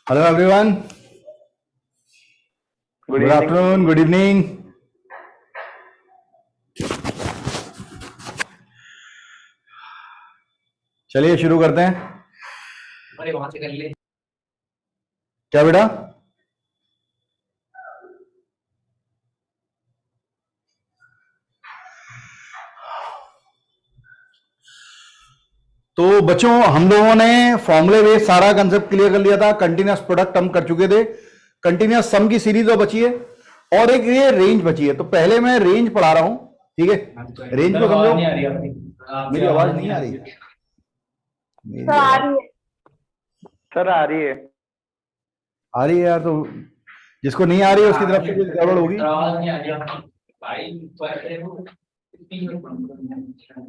Hello everyone. Good afternoon. Good evening. चलिए शुरू करते हैं. अरे वहां से कर ले. क्या बेटा? तो बच्चों, हम लोगों ने फॉर्मूले बेस सारा कंसेप्ट क्लियर कर लिया था. कंटिन्यूअस प्रोडक्ट हम कर चुके थे. कंटिन्यूअस सम की सीरीज तो बची है और एक ये रेंज बची है. तो पहले मैं रेंज पढ़ा रहा हूं, ठीक है? रेंज को समझो. मेरी आवाज नहीं आ रही है? सर आ रही है. आ रही है यार. तो जिसको नहीं आ रही है उसकी तरफ से कुछ गड़बड़ होगी.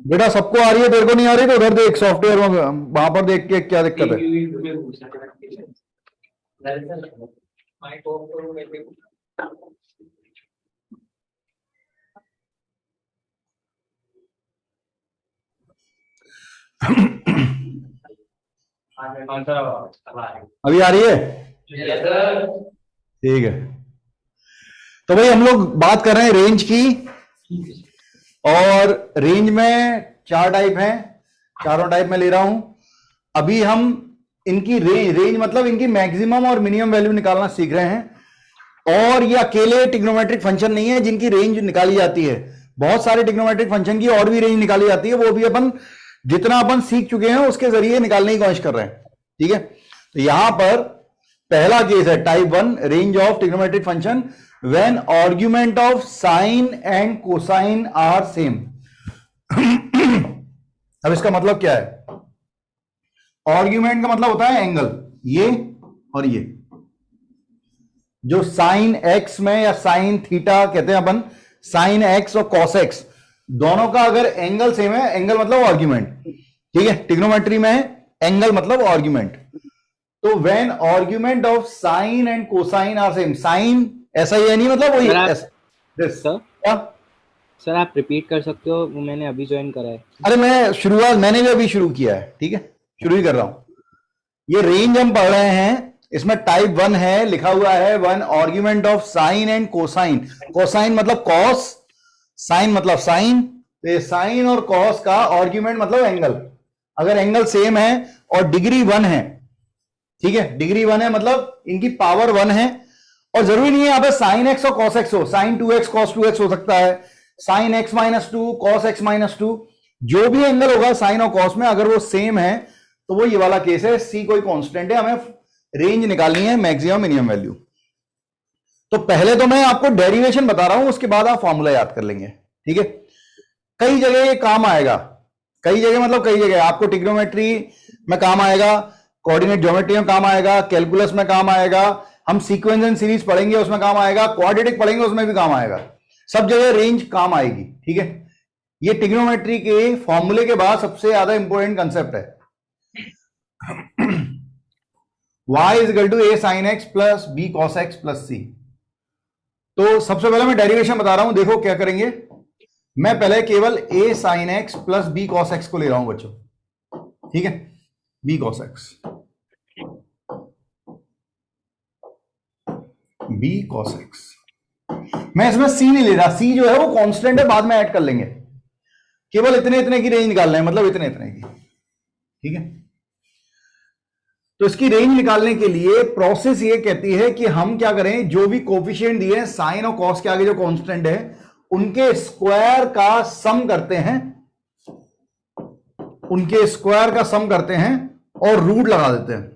बेटा सबको आ रही है, तेरे को नहीं आ रही तो उधर देख सॉफ्टवेयर में, वहां पर देख के क्या दिक्कत है. अभी आ रही है? ठीक है. तो भाई हम लोग बात कर रहे हैं रेंज की. और रेंज में 4 टाइप हैं. चारों टाइप में ले रहा हूं. अभी हम इनकी रेंज मतलब इनकी मैक्सिमम और मिनिमम वैल्यू निकालना सीख रहे हैं. और ये अकेले ट्रिग्नोमेट्रिक फंक्शन नहीं है जिनकी रेंज निकाली जाती है. बहुत सारे ट्रिग्नोमेट्रिक फंक्शन की और भी रेंज निकाली जाती है. वो भी अपन जितना अपन सीख चुके हैं उसके जरिए निकालने की कोशिश कर रहे हैं. ठीक है. तो यहां पर पहला केस है type 1, range of trigonometric function when argument of sine and cosine are same. अब इसका मतलब क्या है? आर्ग्यूमेंट का मतलब होता है एंगल, ये और ये. जो साइन एक्स में या साइन थीटा कहते हैं अपन, साइन एक्स और कॉस एक्स दोनों का अगर एंगल सेम है, एंगल मतलब आर्ग्यूमेंट. ठीक है. ट्रिग्नोमेट्री में एंगल मतलब आर्ग्यूमेंट. तो when argument of sine and cosine are same, sine ऐसा ही है नहीं मतलब वही. सर आप रिपीट कर सकते हो, वो मैंने अभी ज्वाइन करा है. अरे मैंने भी अभी शुरू किया है. ठीक है, शुरू ही कर रहा हूं. ये रेंज हम पढ़ रहे हैं. इसमें टाइप 1 है, लिखा हुआ है one argument of sine and cosine. Cosine मतलब कॉस, साइन मतलब साइन. तो ये साइन और कॉस का आर्ग्यूमेंट मतलब एंगल. अगर एंगल सेम है और डिग्री 1 है, ठीक है, डिग्री 1 है मतलब इनकी पावर 1 है. और जरूरी नहीं है यहां पे साइन एक्स और कॉस एक्स हो. साइन 2x कॉस 2x हो सकता है. Sine x minus 2 cos x minus 2. जो भी एंगल होगा साइन और कॉस में, अगर वो सेम है तो वो ये वाला केस है. c कोई कांस्टेंट है, हमें रेंज निकालनी है, मैक्सिमम मिनिमम वैल्यू. तो पहले तो मैं आपको डेरिवेशन बता रहा हूं, उसके बाद आप फॉर्मूला याद कर लेंगे. ठीक है. कई जगह ये काम आएगा. कई जगह मतलब कई जगह आपको ट्रिग्नोमेट्री में काम आएगा, कोऑर्डिनेट ज्योमेट्री में काम आएगा, कैलकुलस में काम आएगा, हम सीक्वेंस एंड सीरीज पढ़ेंगे उसमें काम आएगा, क्वाड्रेटिक पढ़ेंगे उसमें भी काम आएगा. सब जगह रेंज काम आएगी. ठीक है. ये ट्रिग्नोमेट्री के फॉर्मूले के बाद सबसे ज्यादा इंपॉर्टेंट कंसेप्ट है. y is equal to a sin x plus b cos x plus c. तो सबसे पहले मैं डेरिवेशन बता रहा हूं. देखो क्या करेंगे. मैं पहले केवल a sin x plus b cos x को ले रहा हूं बच्चों. ठीक है. b cos x, b cos x. मैं इसमें c नहीं ले रहा. c जो है वो कांस्टेंट है, बाद में ऐड कर लेंगे. केवल इतने इतने की रेंज निकालना है, मतलब इतने इतने की. ठीक है. तो इसकी रेंज निकालने के लिए प्रोसेस ये कहती है कि हम क्या करें, जो भी कोफिशिएंट दिए हैं साइन और कॉस के आगे जो कांस्टेंट है उनके स्क्वायर का सम करते हैं. उनके स्क्वायर का सम करते हैं और रूट लगा देते हैं.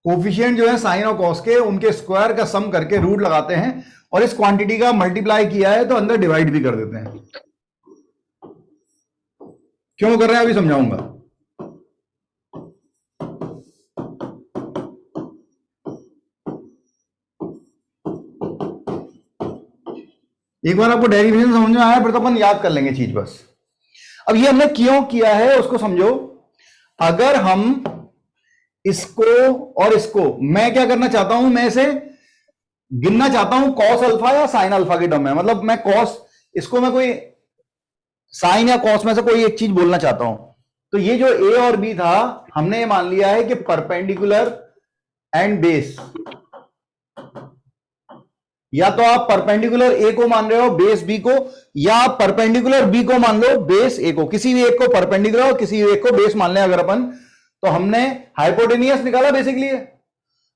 कोफिशिएंट जो है साइन और कॉस के, उनके स्क्वायर का सम करके रूट लगाते हैं और इस क्वांटिटी का मल्टीप्लाई किया है तो अंदर डिवाइड भी कर देते हैं. क्यों कर रहे हैं अभी समझाऊंगा. एक बार आपको डेरिवेशन समझ में आया फिर तो अपन याद कर लेंगे चीज बस. अब ये हमने क्यों किया है उसको समझो. अगर हम इसको और इसको, मैं क्या करना चाहता हूं, मैं इसे गिनना चाहता हूं कॉस अल्फा या साइन अल्फा के टर्म में. मतलब मैं कॉस, इसको मैं कोई साइन या कॉस में से कोई एक चीज बोलना चाहता हूं. तो ये जो ए और बी था, हमने ये मान लिया है कि परपेंडिकुलर एंड बेस, या तो आप परपेंडिकुलर ए को मान रहे हो बेस बी को, या आप परपेंडिकुलर बी को मान लो बेस ए को। किसी भी एक को परपेंडिकुलर और किसी एक को बेस मान लें अगर अपन, तो हमने हाइपोटेनियस निकाला बेसिकली है।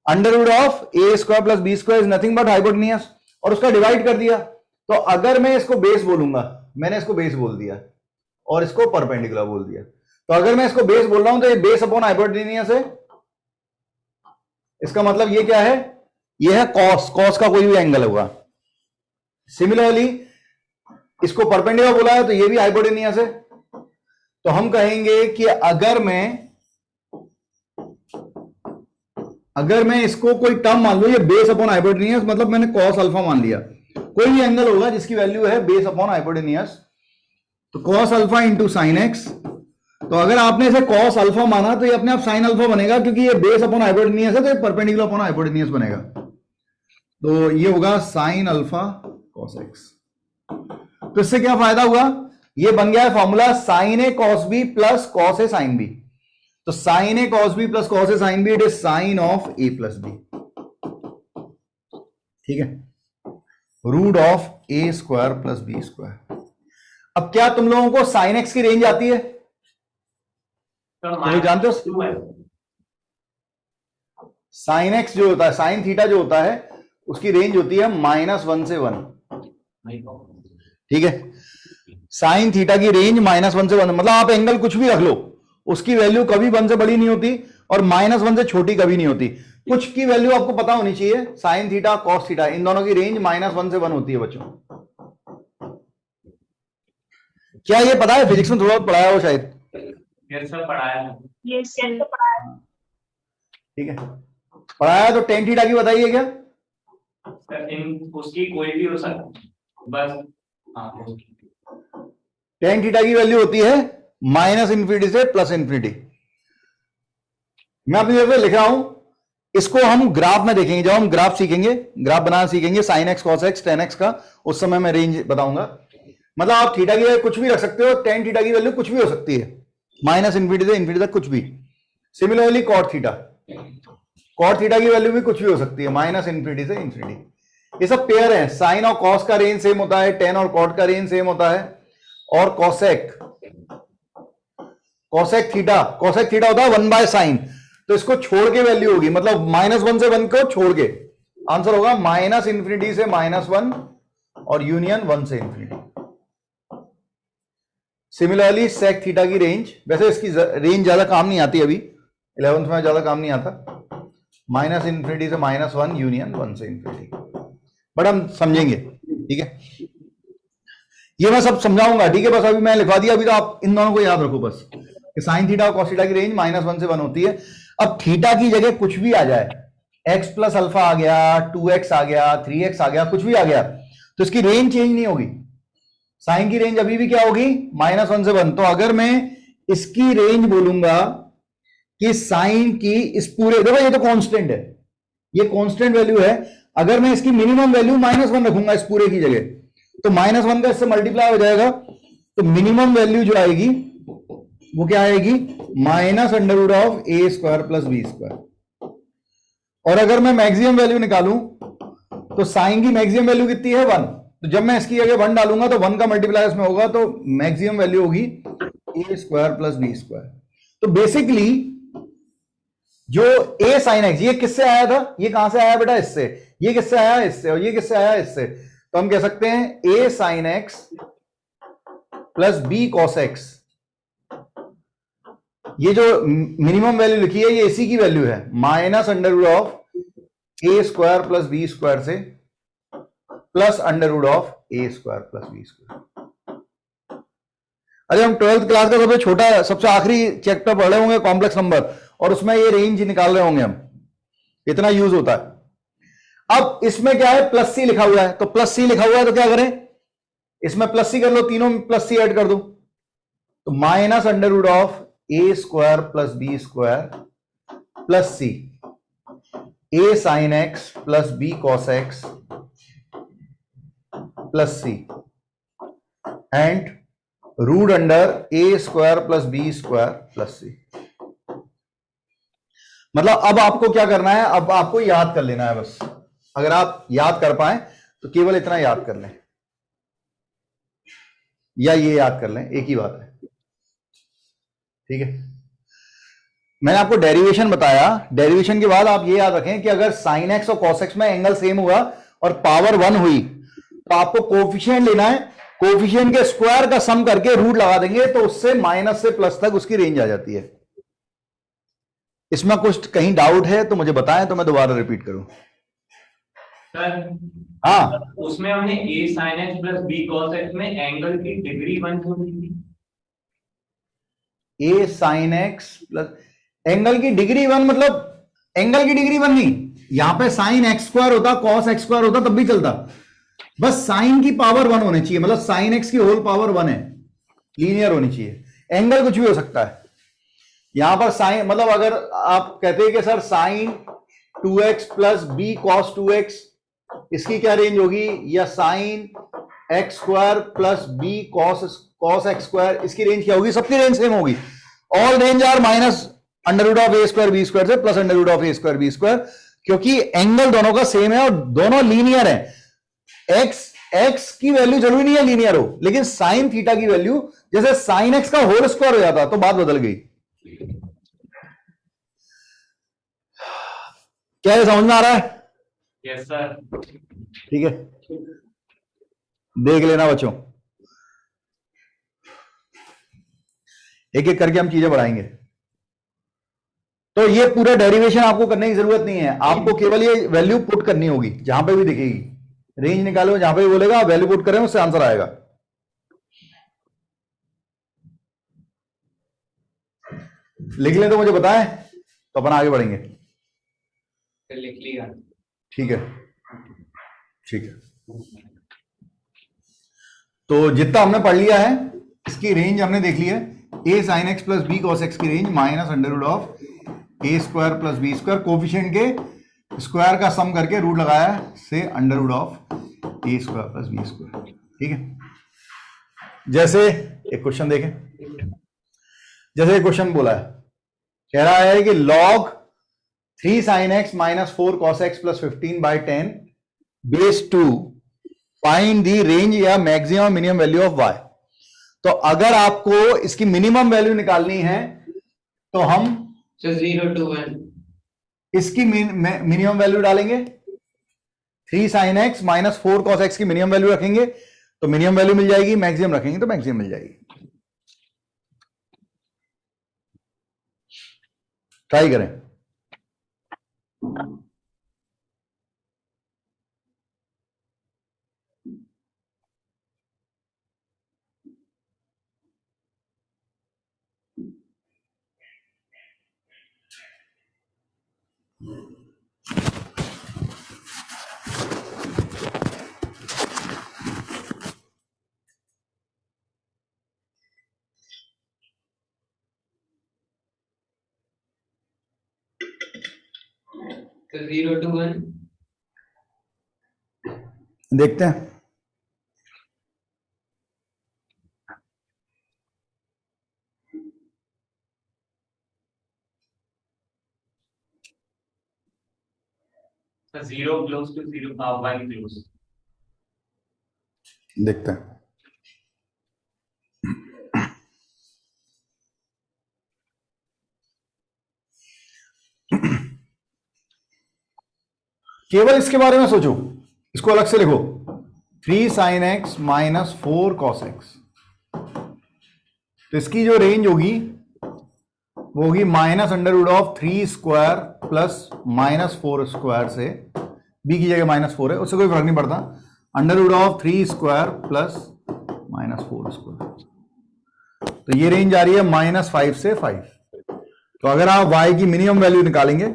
Under root of A square plus B square is nothing but hypotenuse, और उसका डिवाइड कर दिया। तो अगर मैं इसको बेस बोलूंगा, मैंने इसको बेस बोल दिया और इसको परपेंडिकुलर बोल दिया, तो अगर मैं इसको बेस बोल रहा हूं तो ये बेस अपॉन हाइपोटेनियस है। इसका मतलब ये क्या है, ये है कॉस, कॉस का कोई भी एंगल होगा। सिमिलरली इसको परपेंडिकुलर बोला है तो ये भी हाइपोटेनियस है। तो हम कहेंगे कि अगर मैं इसको कोई टर्म मान लो, ये बेस अपॉन हाइपोटेनियस, मतलब मैंने कॉस अल्फा मान लिया, कोई भी एंगल होगा जिसकी वैल्यू है बेस अपॉन हाइपोटेनियस, तो cos alpha into sine x. तो अगर आपने इसे कॉस अल्फा माना तो ये अपने आप साइन अल्फा बनेगा, क्योंकि ये बेस अपॉन हाइपोटेनियस है तो ये परपेंडिकुलर अपॉन हाइपोटेनियस बनेगा। तो ये होगा साइन अल्फा कॉस एक्स। तो इससे क्या फायदा हुआ, ये बन गया है formula sine A cos B plus cos A sine B. तो sine A cos B plus cos A sine B, it is sine of A plus B. ठीक है, root of A square plus B square. अब क्या तुम लोगों को sine x की range आती है? तुम लोग जानते हो साइन एक्स जो होता है, साइन थीटा जो होता है, उसकी रेंज होती है -1 से 1। ठीक है, साइन थीटा की रेंज -1 से 1, मतलब आप एंगल कुछ भी रख लो, उसकी वैल्यू कभी 1 से बड़ी नहीं होती और -1 से छोटी कभी नहीं होती। कुछ की वैल्यू आपको पता होनी चाहिए, साइन थीटा कॉस थीटा, इन दोनों की रेंज -1 से 1 होती है बच्चों। क्या ये पता है? फिजिक्स में थोड़ा बहुत पढ़ाया हो शायद। Yes sir. ठीक है, पढ़ाया तो टेन थीटा की बताइए क्या? उसकी कोई भी हो सकता, बस हाँ टेन थीटा की वैल्यू होती है -∞ से +∞। मैं अपनी तरफ से लिख रहा हूं, इसको हम ग्राफ में देखेंगे, जब हम ग्राफ सीखेंगे, ग्राफ बनाना सीखेंगे sine x cos x ten x का, उस समय मैं रेंज बताऊंगा। मतलब आप थीटा की वैल्यू कुछ भी रख सकते हो, टेन थीटा की वैल्यू कुछ भी हो सकती है, -∞ से ∞ तक कुछ भी। Similarly cot theta, cot theta की वैल्यू भी कुछ भी हो सकती है, -∞ से ∞। ये सब पेयर है, साइन और कॉस का रेंज सेम होता है, टेन और कॉट का रेंज सेम होता है। और कॉसेक थीटा होता है 1/sin, तो इसको छोड़ के वैल्यू होगी, मतलब -1 से 1 को छोड़ के आंसर होगा -∞ से -1 और यूनियन 1 से ∞। सिमिलरली सेक थीटा की रेंज, वैसे इसकी रेंज ज्यादा काम नहीं आती, अभी 11th में ज्यादा काम नहीं आता, -∞ से -1 यूनियन 1 से ∞, बट हम समझेंगे। ठीक है, ये मैं सब समझाऊंगा। ठीक है, बस अभी मैं लिखवा दिया, अभी तो आप इन दोनों को याद रखो बस, कि साइन थीटा और कॉस थीटा की रेंज -1 से 1 होती है। अब थीटा की जगह कुछ भी आ जाए, x प्लस अल्फा आ गया, 2x आ गया, 3x आ गया, कुछ भी आ गया, तो इसकी रेंज चेंज नहीं होगी। साइन की रेंज अभी भी क्या होगी, -1 से 1। तो अगर मैं इसकी रेंज बोलूंगा कि साइन की इस पूरे, देखो ये तो कांस्टेंट है, ये कांस्टेंट वैल्यू है, अगर मैं इसकी मिनिमम वैल्यू -1 रखूंगा इस पूरे की जगह, तो -1 का इससे मल्टीप्लाई हो जाएगा, तो मिनिमम वैल्यू जो आएगी वो क्या आएगी, -√a square plus B square. और अगर मैं मैक्सिमम वैल्यू निकालूं तो साइन की मैक्सिमम वैल्यू कितनी है, 1, तो जब मैं इसकी जगह 1 डालूंगा तो 1 का मल्टीप्लाई इसमें होगा, तो मैक्सिमम वैल्यू होगी a square plus B square. तो बेसिकली जो a sin x, ये किससे आया था, ये कहां से आया बेटा, इससे, ये किससे आया, इससे, और ये किससे आया, इससे। तो हम कह सकते हैं a sin x plus b cos x, ये जो मिनिमम वैल्यू लिखी है ये इसी की वैल्यू है, -√a square plus B square से plus √a square plus B square. अरे हम 12th क्लास का सबसे छोटा, सबसे आखिरी चैप्टर पढ़ रहे होंगे, कॉम्प्लेक्स नंबर, और उसमें ये रेंज निकाल रहे होंगे हम, इतना यूज होता है। अब इसमें क्या है, प्लस सी लिखा हुआ है, तो प्लस सी लिखा हुआ है तो क्या करें, इसमें प्लस सी कर लो, तीनों में प्लस सी ऐड कर दो, तो -√a square plus B square plus C, a sin x plus b cos x plus C, and √a square plus B square plus C. मतलब अब आपको क्या करना है, अब आपको याद कर लेना है बस। अगर आप याद कर पाए तो केवल इतना याद कर लें, या ये याद कर लें, एक ही बात है। ठीक है, मैंने आपको डेरिवेशन बताया, डेरिवेशन के बाद आप ये याद रखें कि अगर साइन एक्स और कॉस एक्स में एंगल सेम हुआ और पावर 1 हुई तो आपको कोफिशिएंट लेना है, कोफिशिएंट के स्क्वायर का सम करके रूट लगा देंगे तो उससे माइनस से प्लस तक उसकी रेंज आ जाती है। इसमें कुछ कहीं डाउट है तो मुझे बताएं तो मैं दोबारा रिपीट करूं। सर हाँ, उसमें हमने a sin x plus b cos x में एंगल की डिग्री 1 क्यों ली थी? ए साइन एक्स प्लस एंगल की डिग्री 1, मतलब एंगल की डिग्री 1 नहीं, यहां पे साइन एक्स स्क्वायर होता, कॉस एक्स स्क्वायर होता तब भी चलता, बस साइन की पावर 1 होनी चाहिए, मतलब साइन एक्स की होल पावर 1 है, लीनियर होनी चाहिए। एंगल कुछ भी हो सकता है, यहां पर साइन मतलब अगर आप कहते हैं कि sir sine 2x plus B cos 2x, इसकी क्या रेंज होगी, या sine X square plus B cos X square, इसकी रेंज क्या होगी, सबकी रेंज सेम होगी। All range are minus under root of A square B square से plus under root of A square B square, क्योंकि angle दोनों का same है और दोनों लीनियर है। एक्स की वैल्यू जरूरी नहीं है लीनियर हो, लेकिन साइन थीटा की वैल्यू जैसे साइन एक्स का होल स्क्वायर हो जाता तो बात बदल गई। क्या ये समझ में आ रहा है? Yes sir. ठीक है, देख लेना बच्चों, एक एक करके हम चीजें बढ़ाएंगे। तो ये पूरा डेरिवेशन आपको करने की जरूरत नहीं है, आपको केवल ये वैल्यू पुट करनी होगी, जहां पे भी दिखेगी रेंज निकालो, जहां पे भी बोलेगा वैल्यू पुट करें, उससे आंसर आएगा। लिख ले तो मुझे बताएं, तो अपन आगे बढ़ेंगे। लिख लिया। ठीक है, ठीक है, तो जितना हमने पढ़ लिया है इसकी रेंज हमने देख ली है, A sine X plus B cos X की range minus under root of A square plus B square, coefficient के स्क्वायर का सम करके रूट लगाया है से under root of A square plus B square. ठीक है, जैसे एक क्वेश्चन देखें, जैसे एक क्वेश्चन बोला है, कह रहा है कि log 3 sin x minus 4 cos x plus 15/10 base 2 find the range या maximum minimum value of y। तो अगर आपको इसकी मिनिमम वैल्यू निकालनी है तो हम 0 to 1 इसकी मिनिमम वैल्यू डालेंगे, 3 sin x minus 4 cos x की मिनिमम वैल्यू रखेंगे तो मिनिमम वैल्यू मिल जाएगी, मैक्सिमम रखेंगे तो मैक्सिमम मिल जाएगी। ट्राई करें। तो 0 to 1 देखते हैं। तो 0 close to 0 1 close। देखते हैं। केवल इसके बारे में सोचो, इसको अलग से लिखो, 3 sin x minus 4 cos x, तो इसकी जो रेंज होगी वो होगी minus under root of 3 square plus minus 4 square से, b की जगह माइनस 4 है, उससे कोई फर्क नहीं पड़ता, under root of 3 square plus minus 4 square, तो ये रेंज आ रही है -5 से 5। तो अगर आप y की मिनिमम वैल्यू निकालेंगे,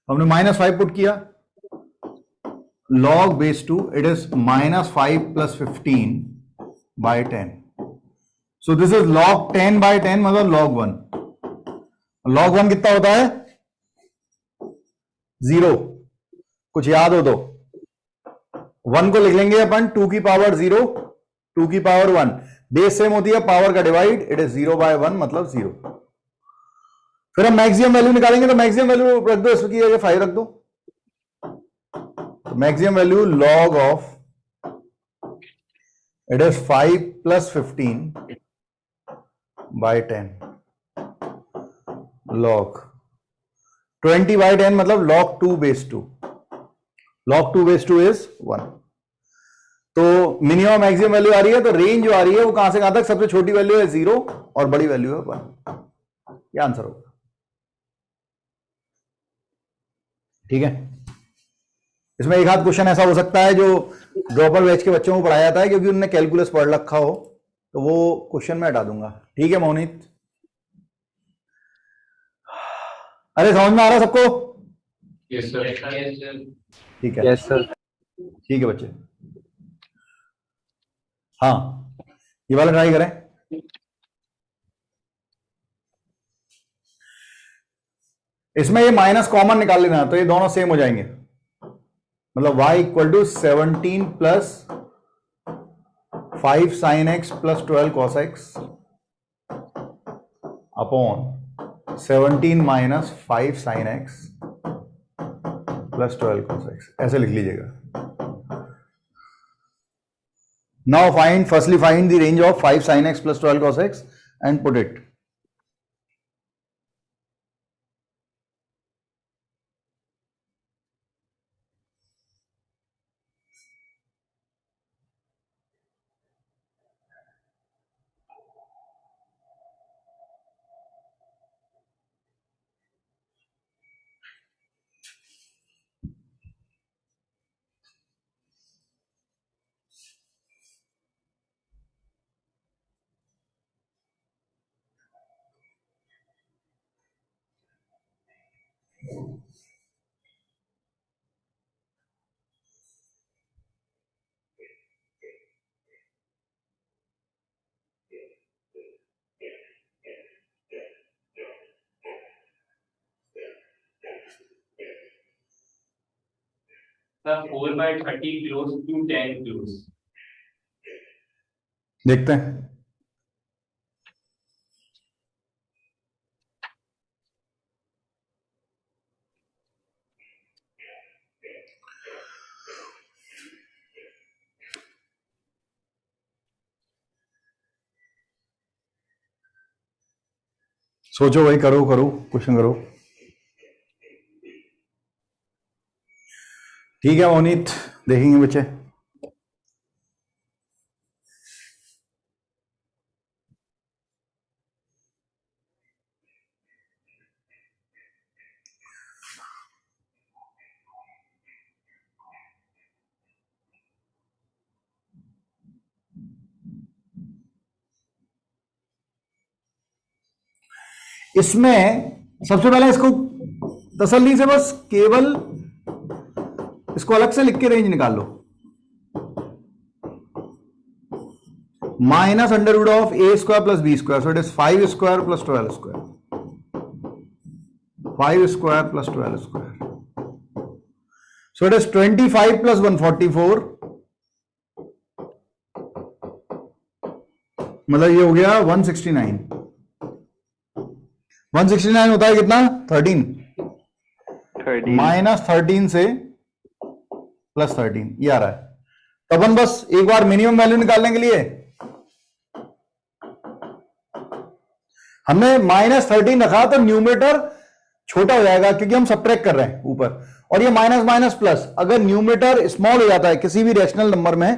हमने -5 पुट किया, log base 2 it is -5 plus 15/10, so this is log 10/10 मतलब log 1। log 1 कितना होता है? 0। कुछ याद हो तो 1 को लिख लेंगे अपन 2 की पावर 0, 2 की पावर 1, बेस सेम होती है, पावर का डिवाइड, इट इज 0/1 मतलब 0। फिर हम मैक्सिमम वैल्यू निकालेंगे, तो मैक्सिमम वैल्यू रख दो, इसकी जगह 5 रख दो। Maximum value log of it is 5 + 15 by 10 log 20 by 10 मतलब log 2/2। log 2/2 is 1। तो मिनिमम मैक्सिमम वैल्यू आ रही है, तो रेंज जो आ रही है वो कहां से कहां तक? सबसे छोटी वैल्यू है 0 और बड़ी वैल्यू है 1। ये आंसर होगा। ठीक है। इसमें एक आध क्वेश्चन ऐसा हो सकता है जो ड्रॉपर बैच के बच्चों को पढ़ाया जाता है, क्योंकि उन्होंने कैलकुलस पढ़ रखा हो, तो वो क्वेश्चन मैं हटा दूंगा। ठीक है मोहित? अरे समझ में आ रहा है सबको? Yes sir. ठीक है। Yes sir. ठीक है बच्चे। हाँ, ये वाला ट्राई करें। इसमें ये माइनस कॉमन निकाल लेना, तो ये दोनों सेम हो जाएंगे। मतलब y = 17 + 5 sin x + 12 cos x upon 17 - 5 sin x + 12 cos x, ऐसे लिख लीजिएगा। Now firstly find the range of 5 sin x + 12 cos x and put it. Sir 4/30 close to 10 close। देखते हैं। सोचो भाई, करो क्वेश्चन करो। ठीक है मोनित, देखेंगे बच्चे। इसमें सबसे पहले इसको तसल्ली से बस केवल इसको अलग से लिख के रेंज निकाल लो। -√(a² + b²), so it is 5² + 12²। 5² + 12², so it is 25 + 144, मतलब ये हो गया 169। 169 होता है कितना? 13। 13 -13 से +13 ये आ रहा है। तो अपन बस एक बार मिनिमम वैल्यू निकालने के लिए हमने -13 रखा, तो न्यूमरेटर छोटा हो जाएगा क्योंकि हम सबट्रैक्ट कर रहे हैं ऊपर, और ये माइनस माइनस प्लस, अगर न्यूमरेटर स्मॉल हो जाता है किसी भी रैशनल नंबर में,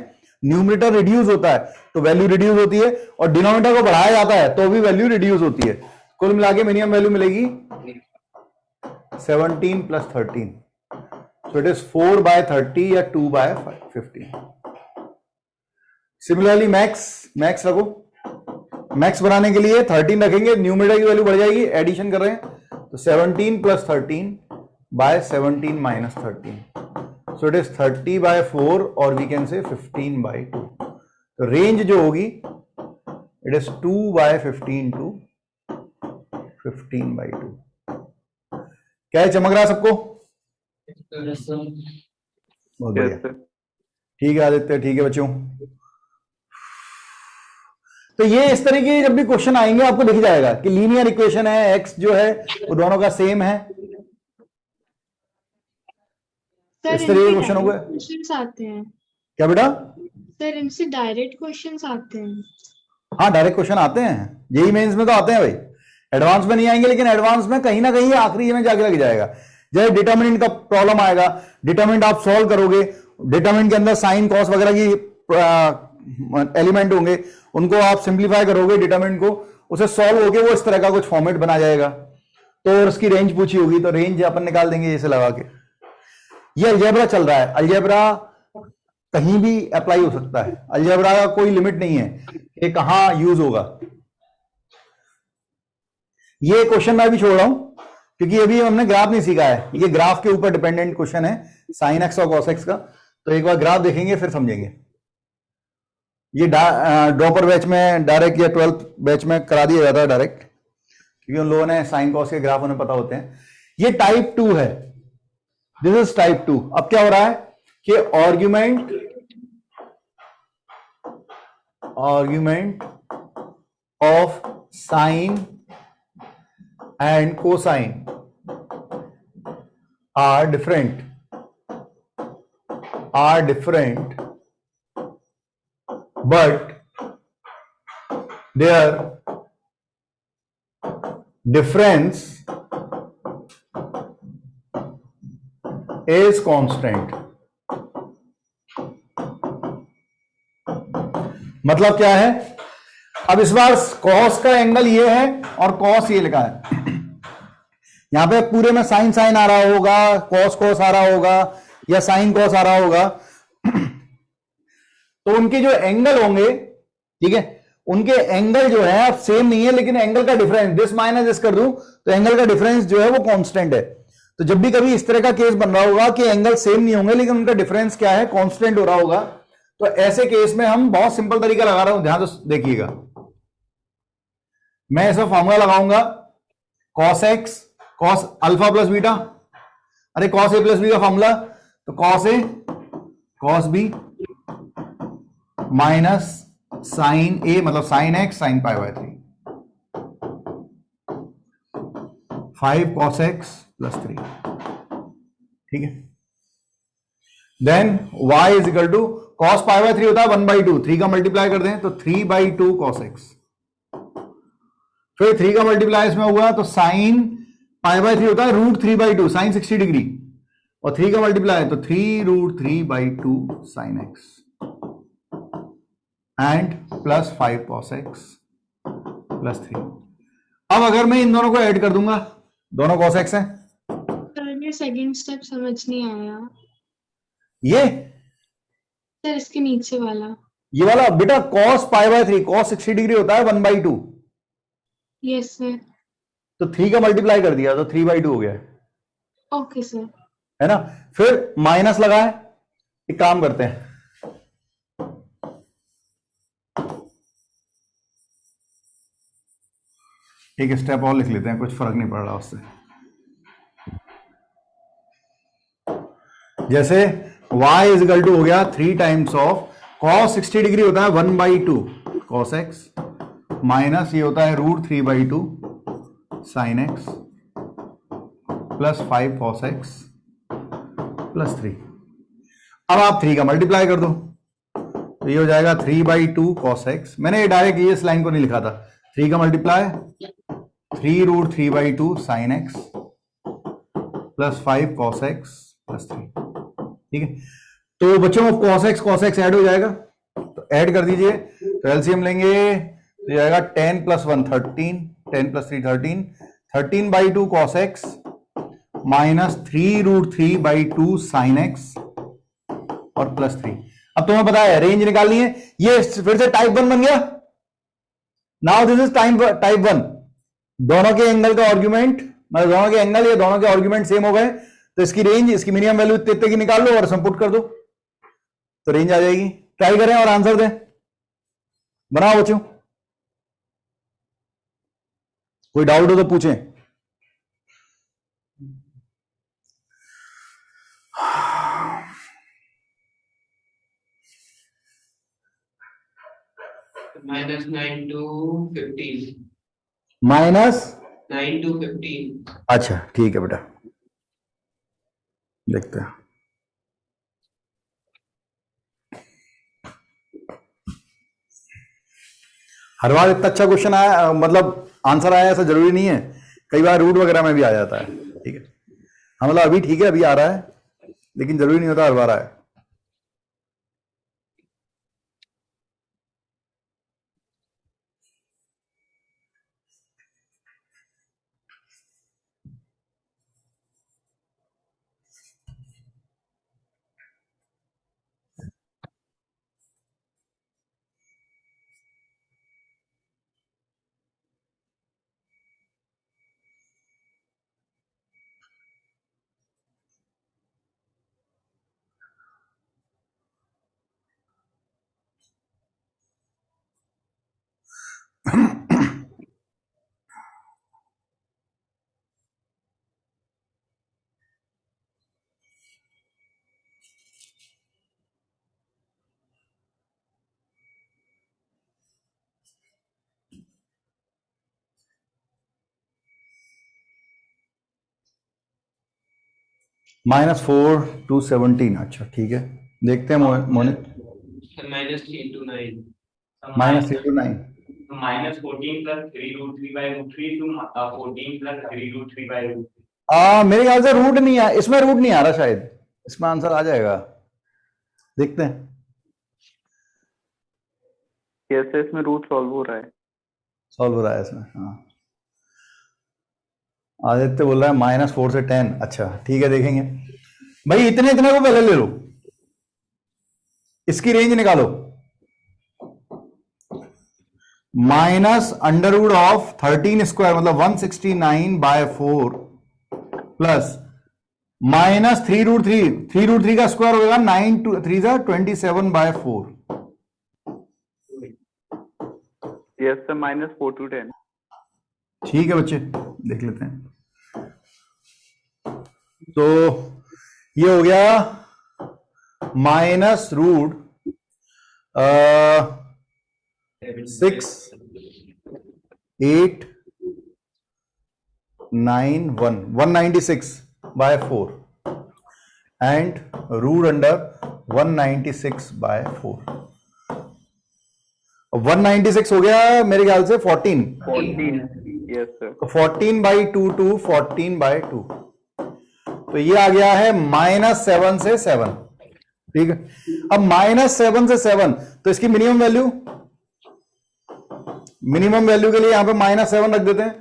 न्यूमरेटर रिड्यूस होता है तो वैल्यू रिड्यूस होती है, और डिनोमिनेटर को बढ़ाया जाता है तो भी वैल्यू रिड्यूस होती है। कुल मिला के मिनिमम वैल्यू मिलेगी 17 + 13, सो इट इज 4/30 या 2/15। सिमिलरली मैक्स रखो। मैक्स बनाने के लिए 13 रखेंगे, न्यूमरेटर की वैल्यू बढ़ जाएगी, एडिशन कर रहे हैं, तो 17 + 13 / 17 - 13, सो इट इज 30/4 और वी कैन से 15/2। तो रेंज जो होगी इट इज 2/15 to 15/2। क्या है, चमक रहा है सबको? बहुत बढ़िया। Yes sir. ठीक है आदित्य, ठीक है बच्चों। तो ये इस तरीके के जब भी क्वेश्चन आएंगे आपको दिख जाएगा कि लीनियर इक्वेशन है, एक्स जो है वो दोनों का सेम है, सर इस तरीके के इनसे क्वेश्चन हो गए। डायरेक्ट क्वेश्चंस आते हैं। क्या बेटा? सर इनसे डायरेक्ट क्वेश्चंस आते हैं। हाँ, डायरेक्ट क्वेश्चन आते हैं, जेई मेंस में तो आते हैं भाई, एडवांस में नहीं आएंगे, लेकिन एडवांस में कहीं ना कहीं आखिरी में जाके लग जाएगा। जैसे डिटर्मिनेंट का प्रॉब्लम आएगा, डिटर्मिनेंट आप सॉल्व करोगे, डिटर्मिनेंट के अंदर साइन कॉस वगैरह की एलिमेंट होंगे, उनको आप सिंप्लीफाई करोगे डिटर्मिनेंट को, उसे सॉल्व होके वो इस तरह का कुछ फॉर्मेट बना जाएगा। तो और उसकी रेंज पूछी होगी तो रेंज अपन निकाल देंगे इसे लगा के। ये अलजेब्रा चल रहा है, अलजेब्रा कहीं भी अप्लाई हो सकता है, अलजेब्रा का कोई लिमिट नहीं है कि कहां यूज होगा। ये क्वेश्चन मैं भी छोड़ रहा हूं क्योंकि अभी हमने ग्राफ नहीं सीखा है, ये ग्राफ के ऊपर डिपेंडेंट क्वेश्चन है, साइन एक्स और कॉस एक्स का। तो एक बार ग्राफ देखेंगे फिर समझेंगे। ये ड्रॉपर बैच में डायरेक्ट या 12th बैच में करा दिया जाता है डायरेक्ट, क्योंकि उन लोगों ने साइन कॉस के ग्राफ उन्हें पता होते हैं। ये टाइप 2 है, दिस इज टाइप 2। अब क्या हो रहा है कि argument of sine and cosine are different but their difference is constant। मतलब क्या है, अब इस बार cos का एंगल ये है और cos ये लिखा है, यहां पे पूरे में साइन साइन आ रहा होगा, कॉस कॉस आ रहा होगा या साइन कॉस आ रहा होगा। तो उनके जो एंगल होंगे, ठीक है, उनके एंगल जो है अब सेम नहीं है, लेकिन एंगल का डिफरेंस, दिस माइनस दिस कर दूं तो एंगल का डिफरेंस जो है वो कांस्टेंट है। तो जब भी कभी इस तरह का केस बन रहा होगा कि एंगल सेम नहीं होंगे लेकिन उनका डिफरेंस क्या है, कांस्टेंट हो रहा होगा, तो ऐसे केस में हम बहुत सिंपल तरीका लगा रहा हूं, ध्यान से देखिएगा। मैं ऐसा फॉर्मूला लगाऊंगा, cos X cos alpha plus beta, अरे कॉस ए प्लस बी का फॉर्मूला, तो cos A cos B minus sine A मतलब sine X sine pi by 3, 5 cos X plus 3, ठीक है। Then y is equal to cos pi by 3 होता है 1/2, 3 का multiply कर दें तो 3/2 कॉस एक्स, फिर 3 का मल्टीप्लाई इसमें हुआ तो साइन पाई बाय 3 होता है √3/2 साइन 60 डिग्री, और 3 का मल्टीप्लाई तो 3√3/2 sine x and plus 5 cos X plus 3। अब अगर मैं इन दोनों को ऐड कर दूंगा, दोनों कॉस एक्स हैं, सर ये सेकंड स्टेप समझ नहीं आया। ये सर इसके नीचे वाला। ये वाला बेटा cos pi by 3 cos 60 degree होता है 1/2, यस सर। तो 3 का मल्टीप्लाई कर दिया तो 3/2 हो गया, ओके सर। है ना। फिर माइनस लगा है, एक काम करते हैं, एक स्टेप और लिख लेते हैं, कुछ फर्क नहीं पड़ रहा उससे। जैसे y इज इक्वल टू हो गया 3 टाइम्स ऑफ cos 60 डिग्री होता है 1/2 cos x माइनस ये होता है √3/2 sin x plus 5 cos x plus 3। अब आप 3 का मल्टीप्लाई कर दो तो ये हो जाएगा 3/2 cos x। मैंने डायरेक्ट ये इस लाइन को नहीं लिखा था, 3 का multiply 3√3/2 sin x plus 5 cos x plus 3, ठीक है। तो बच्चों cos x ऐड हो जाएगा, तो ऐड कर दीजिए, तो एलसीएम लेंगे तो जाएगा 10 + 1 13, 10 + 3 13, 13/2 cos x minus 3√3/2 sin x और प्लस 3। अब तुम्हें पता है रेंज निकालनी है, ये फिर से टाइप 1 बन गया। नाउ दिस इज टाइप 1, दोनों के एंगल का आर्ग्यूमेंट, मतलब दोनों के एंगल या दोनों के आर्ग्यूमेंट सेम हो गए, तो इसकी रेंज, इसकी मिनिमम वैल्यू इतने की निकाल लो और इसमें पुट कर दो तो रेंज आ जाएगी। ट्राई करें और आंसर दें, बनाओ बच्चों, कोई डाउट हो तो पूछें। -9 to 15. Minus 9 to 15. अच्छा ठीक है बेटा, देखते हैं। हर बार इतना अच्छा क्वेश्चन आया, मतलब आंसर आया ऐसा जरूरी नहीं है, कई बार रूट वगैरह में भी आ जाता है। ठीक है, हाँ मतलब अभी ठीक है, अभी आ रहा है, लेकिन जरूरी नहीं होता हर बार आए। -4 to 17, अच्छा ठीक है, देखते हैं monic. -3 to 9. -3 to 9, -14 plus 3 root 3 by root 3 to 14 plus 3 root 3 by root 3. मेरे ख्याल से रूट नहीं है इसमें, रूट नहीं आ रहा शायद, इसमें आंसर आ जाएगा, देखते हैं। कैसे इसमें रूट सॉल्व हो रहा है? सॉल्व हो रहा है इसमें, हाँ। आदित्य बोल रहा है -4 से 10, अच्छा ठीक है, देखेंगे भाई। इतने इतने को पहले ले लो, इसकी रेंज निकालो। -√13² मतलब 169/4 प्लस -3√3, 3√3 का स्क्वायर होगा 9 to 3 27/4। Yes sir, -4 to 10. ठीक है बच्चे, देख लेते हैं। तो ये हो गया -√196/4 and √196/4। 196 हो गया मेरे ख्याल से 14। 14. Yes sir. 14/2 to 14/2, तो ये आ गया है -7 से 7। ठीक है, अब -7 से 7, तो इसकी मिनिमम वैल्यू के लिए यहां पे -7 रख देते हैं,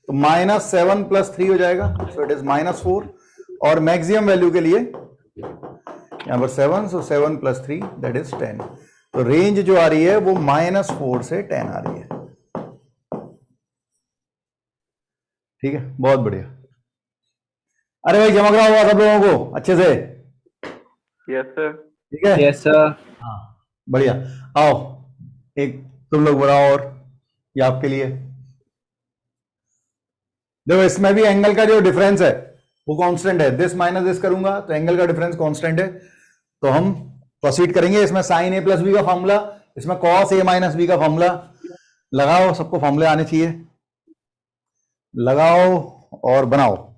तो -7 + 3 हो जाएगा, सो इट इज -4। और मैक्सिमम वैल्यू के लिए यहां पर 7, सो 7 + 3 दैट इज 10। तो रेंज जो आ रही है वो -4 से 10 आ रही है। ठीक है, बहुत बढ़िया। अरे भाई चमक रहा होगा सब लोगों को अच्छे से? Yes sir. ठीक है, यस सर। हाँ बढ़िया। आओ एक तुम लोग बढ़ाओ, और ये आपके लिए। देखो इसमें भी एंगल का जो डिफरेंस है वो कांस्टेंट है, दिस माइनस दिस करूंगा तो एंगल का डिफरेंस कांस्टेंट है, तो हम प्रोसीड करेंगे। इसमें sin a + b का फॉर्मूला, इसमें cos a - b का फॉर्मूला लगाओ, सबको फॉर्मूले आने चाहिए, लगाओ और बनाओ।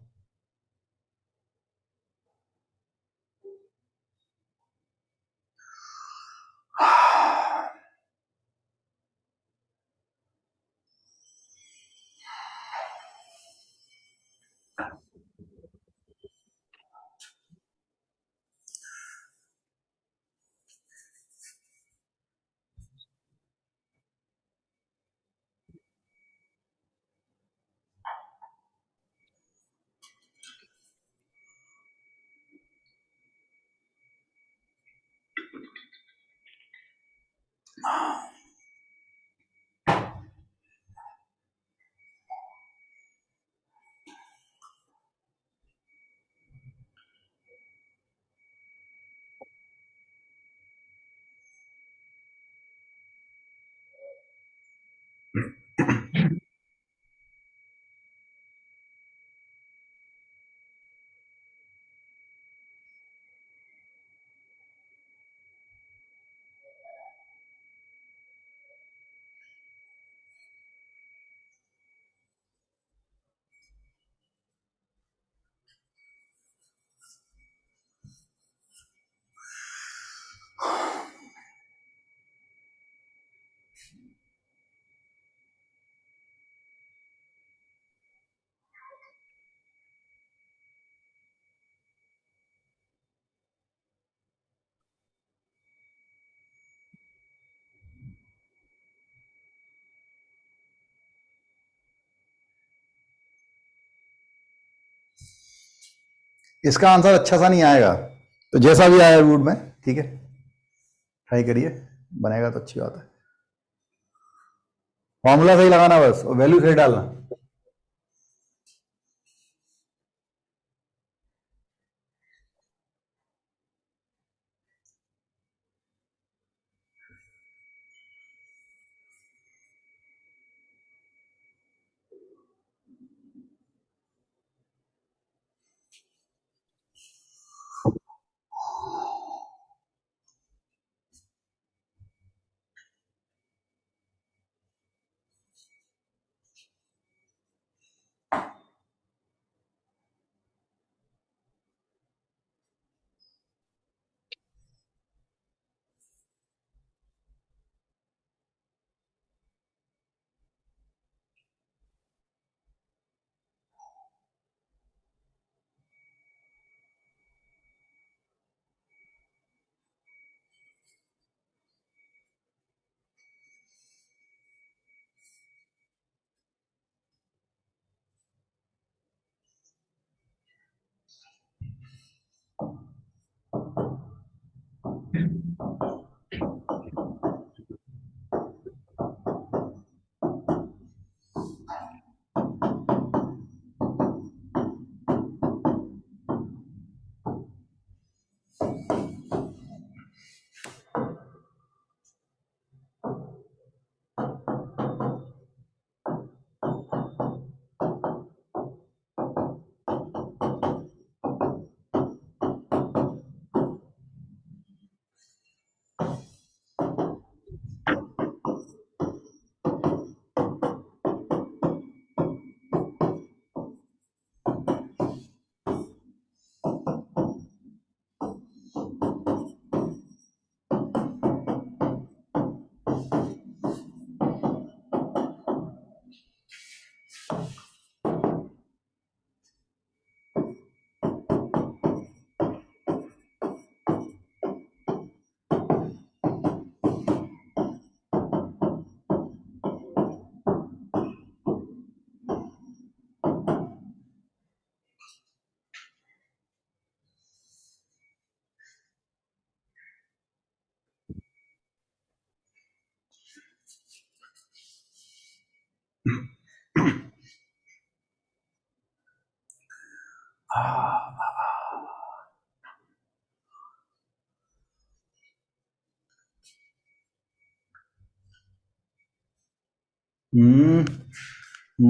इसका आंसर अच्छा सा नहीं आएगा, तो जैसा भी आया रूट में, ठीक है, ट्राई करिए, बनेगा तो अच्छी बात है। फॉर्मूला सही लगाना बस और वैल्यू सही डालना।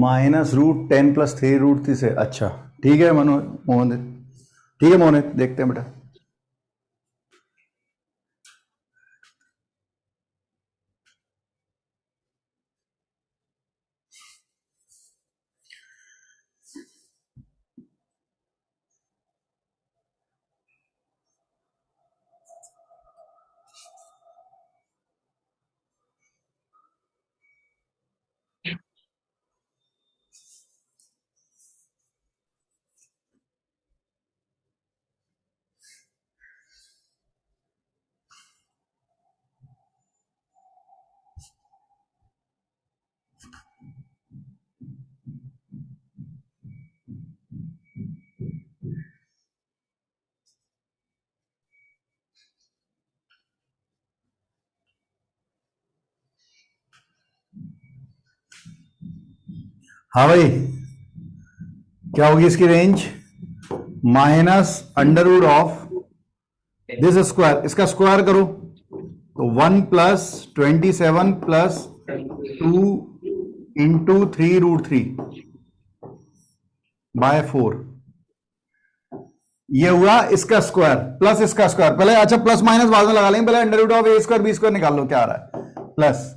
-√10 + 3√3 से, अच्छा ठीक है मोहन, ठीक है मोहन, देखते हैं बेटा। हाँ भाई, क्या होगी इसकी रेंज? -√ऑफ दिस स्क्वायर, इसका स्क्वायर करो तो 1 + 27 + 2 × 3√3 / 4, ये हुआ इसका स्क्वायर प्लस इसका स्क्वायर। पहले अच्छा प्लस माइनस बाद में लगा लेंगे, पहले √(a²b² निकाल लो क्या आ रहा है, प्लस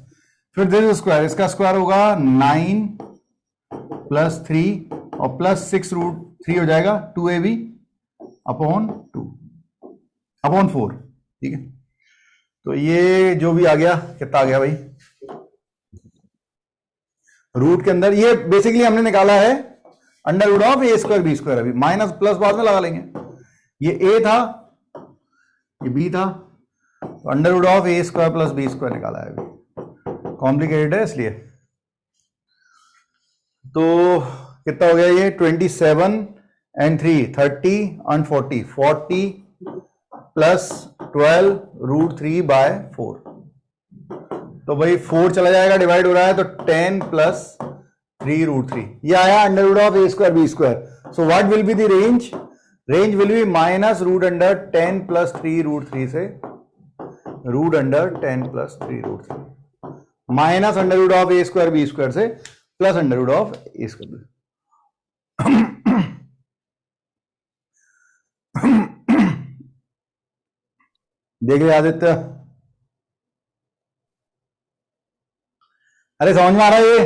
फिर दिस स्क्वायर, इसका स्क्वायर होगा 9 + 3 और +6√3 हो जाएगा 2ab/2/4, ठीक है। तो ये जो भी आ गया, कितना आ गया भाई रूट के अंदर, ये बेसिकली हमने निकाला है √(a²b²), अभी माइनस प्लस बाद में लगा लेंगे। ये a था, ये b था, तो √(a² + b² निकाला है, अभी कॉम्प्लिकेटेड है इसलिए। तो कितना हो गया ये 27 and 3 30 and 40 40 plus 12 root 3 bye 4। तो भाई 4 चला जाएगा, डिवाइड हो रहा है, तो 10 प्लस 3 रूट 3, ये आया under root of A square B square. So what will be the range? Range will be minus root under 10 plus 3 root 3 से root under 10 plus 3 root 3 minus under root of A square B square से plus under root of A square. देख ले आदित्य, अरे समझ में आ रहा है ये?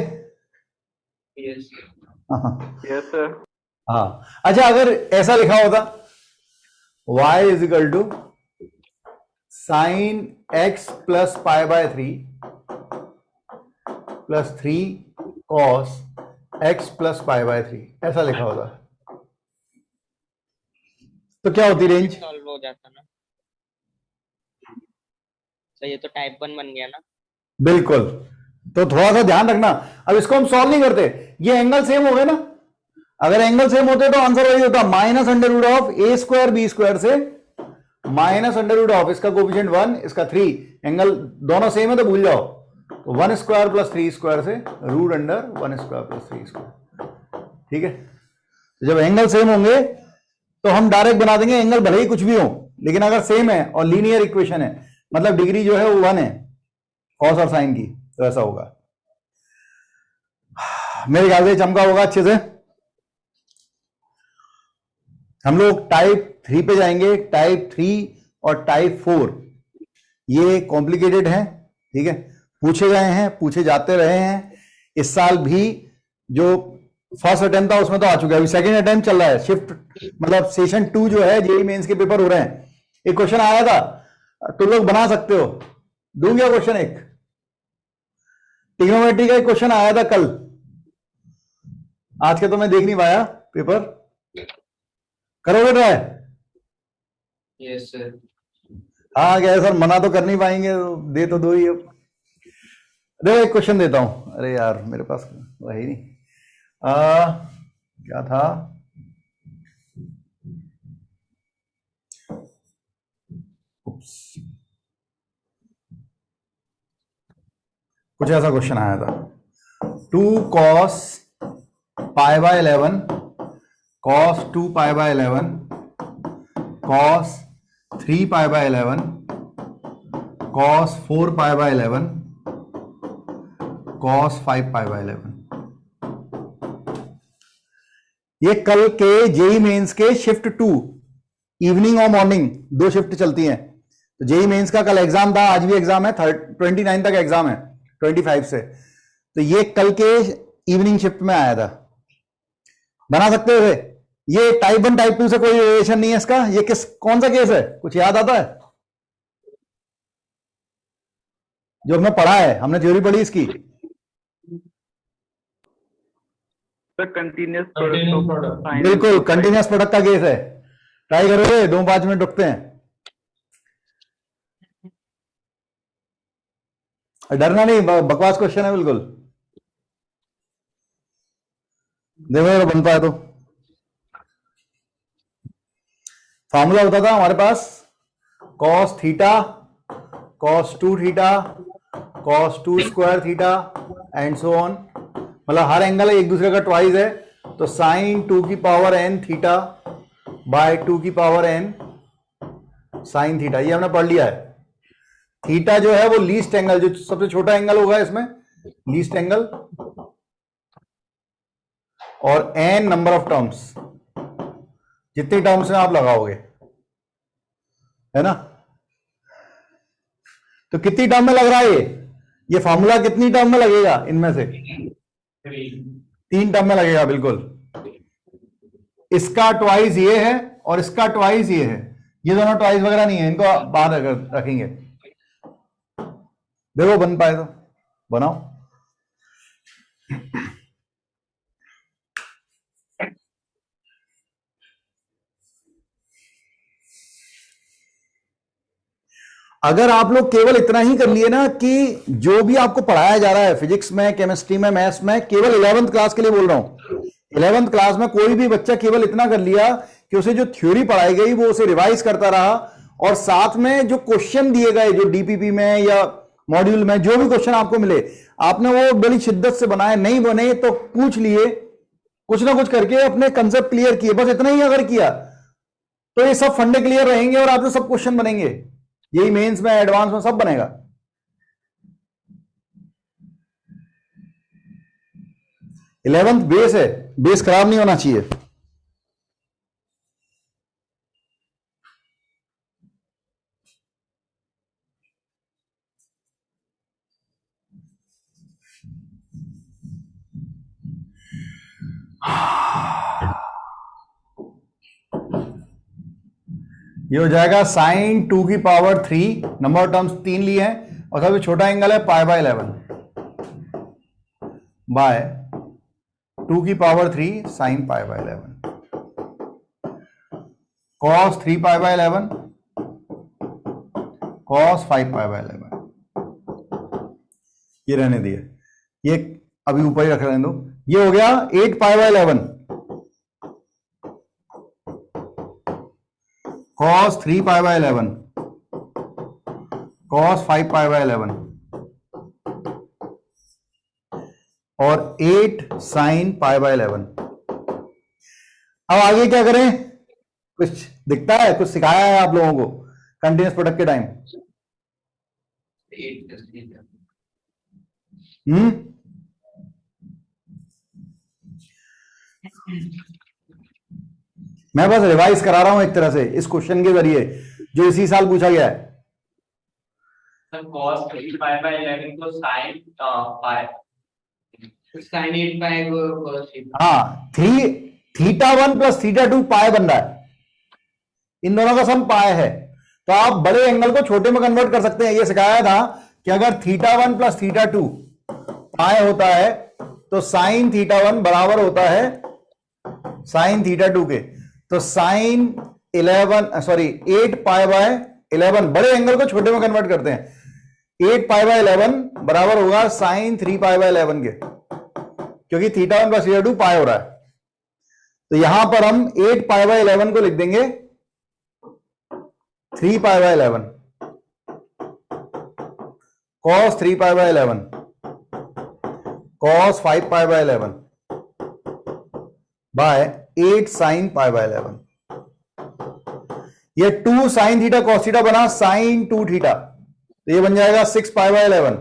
Yes. Yes, sir. हाँ, अच्छा अगर ऐसा लिखा होता y is equal to sine x plus pi by 3 plus 3 cos x plus pi by 3, ऐसा लिखा होता तो क्या होती रेंज? सॉल्व हो जाता ना। तो ये तो टाइप 1 बन गया ना। बिल्कुल, तो थोड़ा सा ध्यान रखना। अब इसको हम सॉल्व नहीं करते, ये एंगल सेम हो गए ना। अगर एंगल सेम होते तो आंसर वही होता, minus under root of A square B square से माइनस अंडर रूट ऑफ इसका कोफिशिएंट 1 इसका 3, एंगल दोनों सेम है तो भूल जाओ, तो 1 स्क्वायर प्लस 3 स्क्वायर से root under 1 square plus 3 square. ठीक है, जब एंगल सेम होंगे तो हम डायरेक्ट बना देंगे, एंगल भले ही कुछ भी हो, लेकिन अगर सेम है और लीनियर इक्वेशन है, मतलब डिग्री जो है वो 1 है कॉस और साइन की, तो ऐसा होगा। मेरे ख्याल से चमका होगा अच्छे से। हम लोग टाइप 3 पे जाएंगे। टाइप 3 और टाइप 4 ये कॉम्प्लिकेटेड है, ठीक है, पूछे गए हैं, पूछे जाते रहे हैं। इस साल भी जो फर्स्ट अटेम्प्ट था उसमें तो आ चुका है, अभी सेकंड अटेम्प्ट चल रहा है। शिफ्ट मतलब सेशन 2 जो है, जेईई मेंस के पेपर हो रहे हैं। एक क्वेश्चन आया था, तुम लोग बना सकते हो, दूंगा क्वेश्चन। एक ट्रिग्नोमेट्री का एक क्वेश्चन आया था कल, आज के तो मैं देख नहीं पाया पेपर, करोगे ट्राई? Yes, sir. हाँ क्या है सर, मना तो कर नहीं पाएंगे, दे तो दो ही। अब देखो एक क्वेश्चन देता हूं, अरे यार मेरे पास वही नहीं, क्या था, कुछ ऐसा क्वेश्चन आया था, 2 cos pi by 11 cos 2 pi by 11 cos 3 pi by 11 cos 4 pi by 11 cos 5 pi by 11। ये कल के जेई मेंस के शिफ्ट 2 इवनिंग और मॉर्निंग 2 शिफ्ट चलती हैं। तो जेई मेंस का कल एग्जाम था, आज भी एग्जाम है, 29 तक एग्जाम है 25 से। तो ये कल के इवनिंग शिफ्ट में आया था, बना सकते हो। ये टाइप 1 टाइप 2 से कोई रिलेशन नहीं है इसका। ये कौन सा केस है, कुछ याद आता है जो हमने पढ़ा है, हमने थ्योरी पढ़ी इसकी? Sir continuous Continuous product product. बिल्कुल कंटिन्यूअस प्रोडक्ट का केस है। ट्राई करोगे? 2-5 मिनट रुकते हैं, डरना नहीं, बकवास क्वेश्चन है बिल्कुल। देखो अगर बन पाए तो। फॉर्मूला होता था हमारे पास cos theta cos 2 theta cos 2 square theta and so on. मतलब हर एंगल एक दूसरे का ट्वाइस है, तो साइन 2 की पावर n थीटा बाय 2 की पावर n साइन थीटा, ये हमने पढ़ लिया है। थीटा जो है वो लीस्ट एंगल, जो सबसे छोटा एंगल होगा इसमें, लीस्ट एंगल, और n नंबर ऑफ टर्म्स, जितनी टर्म्स में आप लगाओगे, है ना। तो कितनी टर्म में लग रहा है ये फॉर्मूला कितनी टर्म में लगेगा इनमें से? 3 टर्म में लगेगा बिल्कुल। इसका ट्वाइस ये है और इसका ट्वाइस ये है, ये दोनों ट्वाइस वगैरह नहीं है, इनको बाहर रखेंगे। देखो बन पाए तो बनाओ। अगर आप लोग केवल इतना ही कर लिए ना कि जो भी आपको पढ़ाया जा रहा है फिजिक्स में, केमिस्ट्री में, मैथ्स में, केवल 11th क्लास के लिए बोल रहा हूं, 11th क्लास में कोई भी बच्चा केवल इतना कर लिया कि उसे जो थ्योरी पढ़ाई गई वो उसे रिवाइज करता रहा, और साथ में जो क्वेश्चन दिए गए जो डीपीपी में या मॉड्यूल में जो भी क्वेश्चन आपको मिले, आपने वो बड़ी शिद्दत से बनाए, नहीं बने तो पूछ लिए, कुछ ना कुछ करके अपने कंसेप्ट क्लियर किए। बस इतना ही अगर किया तो ये सब फंडे क्लियर रहेंगे और आपसे सब क्वेश्चन बनेंगे, यही मेंस में एडवांस में सब बनेगा। इलेवेंथ बेस है, बेस खराब नहीं होना चाहिए। ये हो जाएगा साइन 2 की पावर 3, नंबर ऑफ टर्म्स 3 लिए हैं, और सबसे छोटा एंगल है पाई बाय 11 बाय 2 की power 3 sign pi by 11 cos 3 pi by 11 cos 5 pi by 11। ये रहने दिए, ये अभी ऊपर ही रख लेने दो। ये हो गया 8 पाई by 11 cos 3 pi by 11 cos 5 pi by 11 और 8 sin पाई बाय 11। अब आगे क्या करें? कुछ दिखता है, कुछ सिखाया है आप लोगों को कंटिन्यूस प्रोडक्ट के टाइम? 8 plus 3 मैं बस रिवाइज करा रहा हूं एक तरह से इस क्वेश्चन के जरिए जो इसी साल पूछा गया है। सर cos 3 pi by 11 को sin pi sin 8 pi को cos 3 हाँ, थीटा 1 प्लस थीटा 2 पाए बन रहा है, इन दोनों का सम पाए है, तो आप बड़े एंगल को छोटे में कन्वर्ट कर सकते हैं। ये सिखाया था कि अगर थीटा 1 प्लस थीटा 2 पाए होता है तो साइन थीटा 1 बराबर होता है साइन थीटा 2 के, तो साइन 8 पाई बाय 11, बड़े एंगल को छोटे में कन्वर्ट करते हैं, 8 पाई बाय 11 बराबर होगा साइन 3 पाई बाय 11 के, क्योंकि थीटा 1 प्लस थीटा 2 पाई हो रहा है। तो यहां पर हम 8 पाई बाय 11 को लिख देंगे 3 pi by 11 cos 3 pi by 11 cos 5 pi by 11 by 8 sine pi by 11। ये 2 साइन थीटा cos थीटा बना साइन 2 थीटा, तो ये बन जाएगा 6 पाई बाय 11।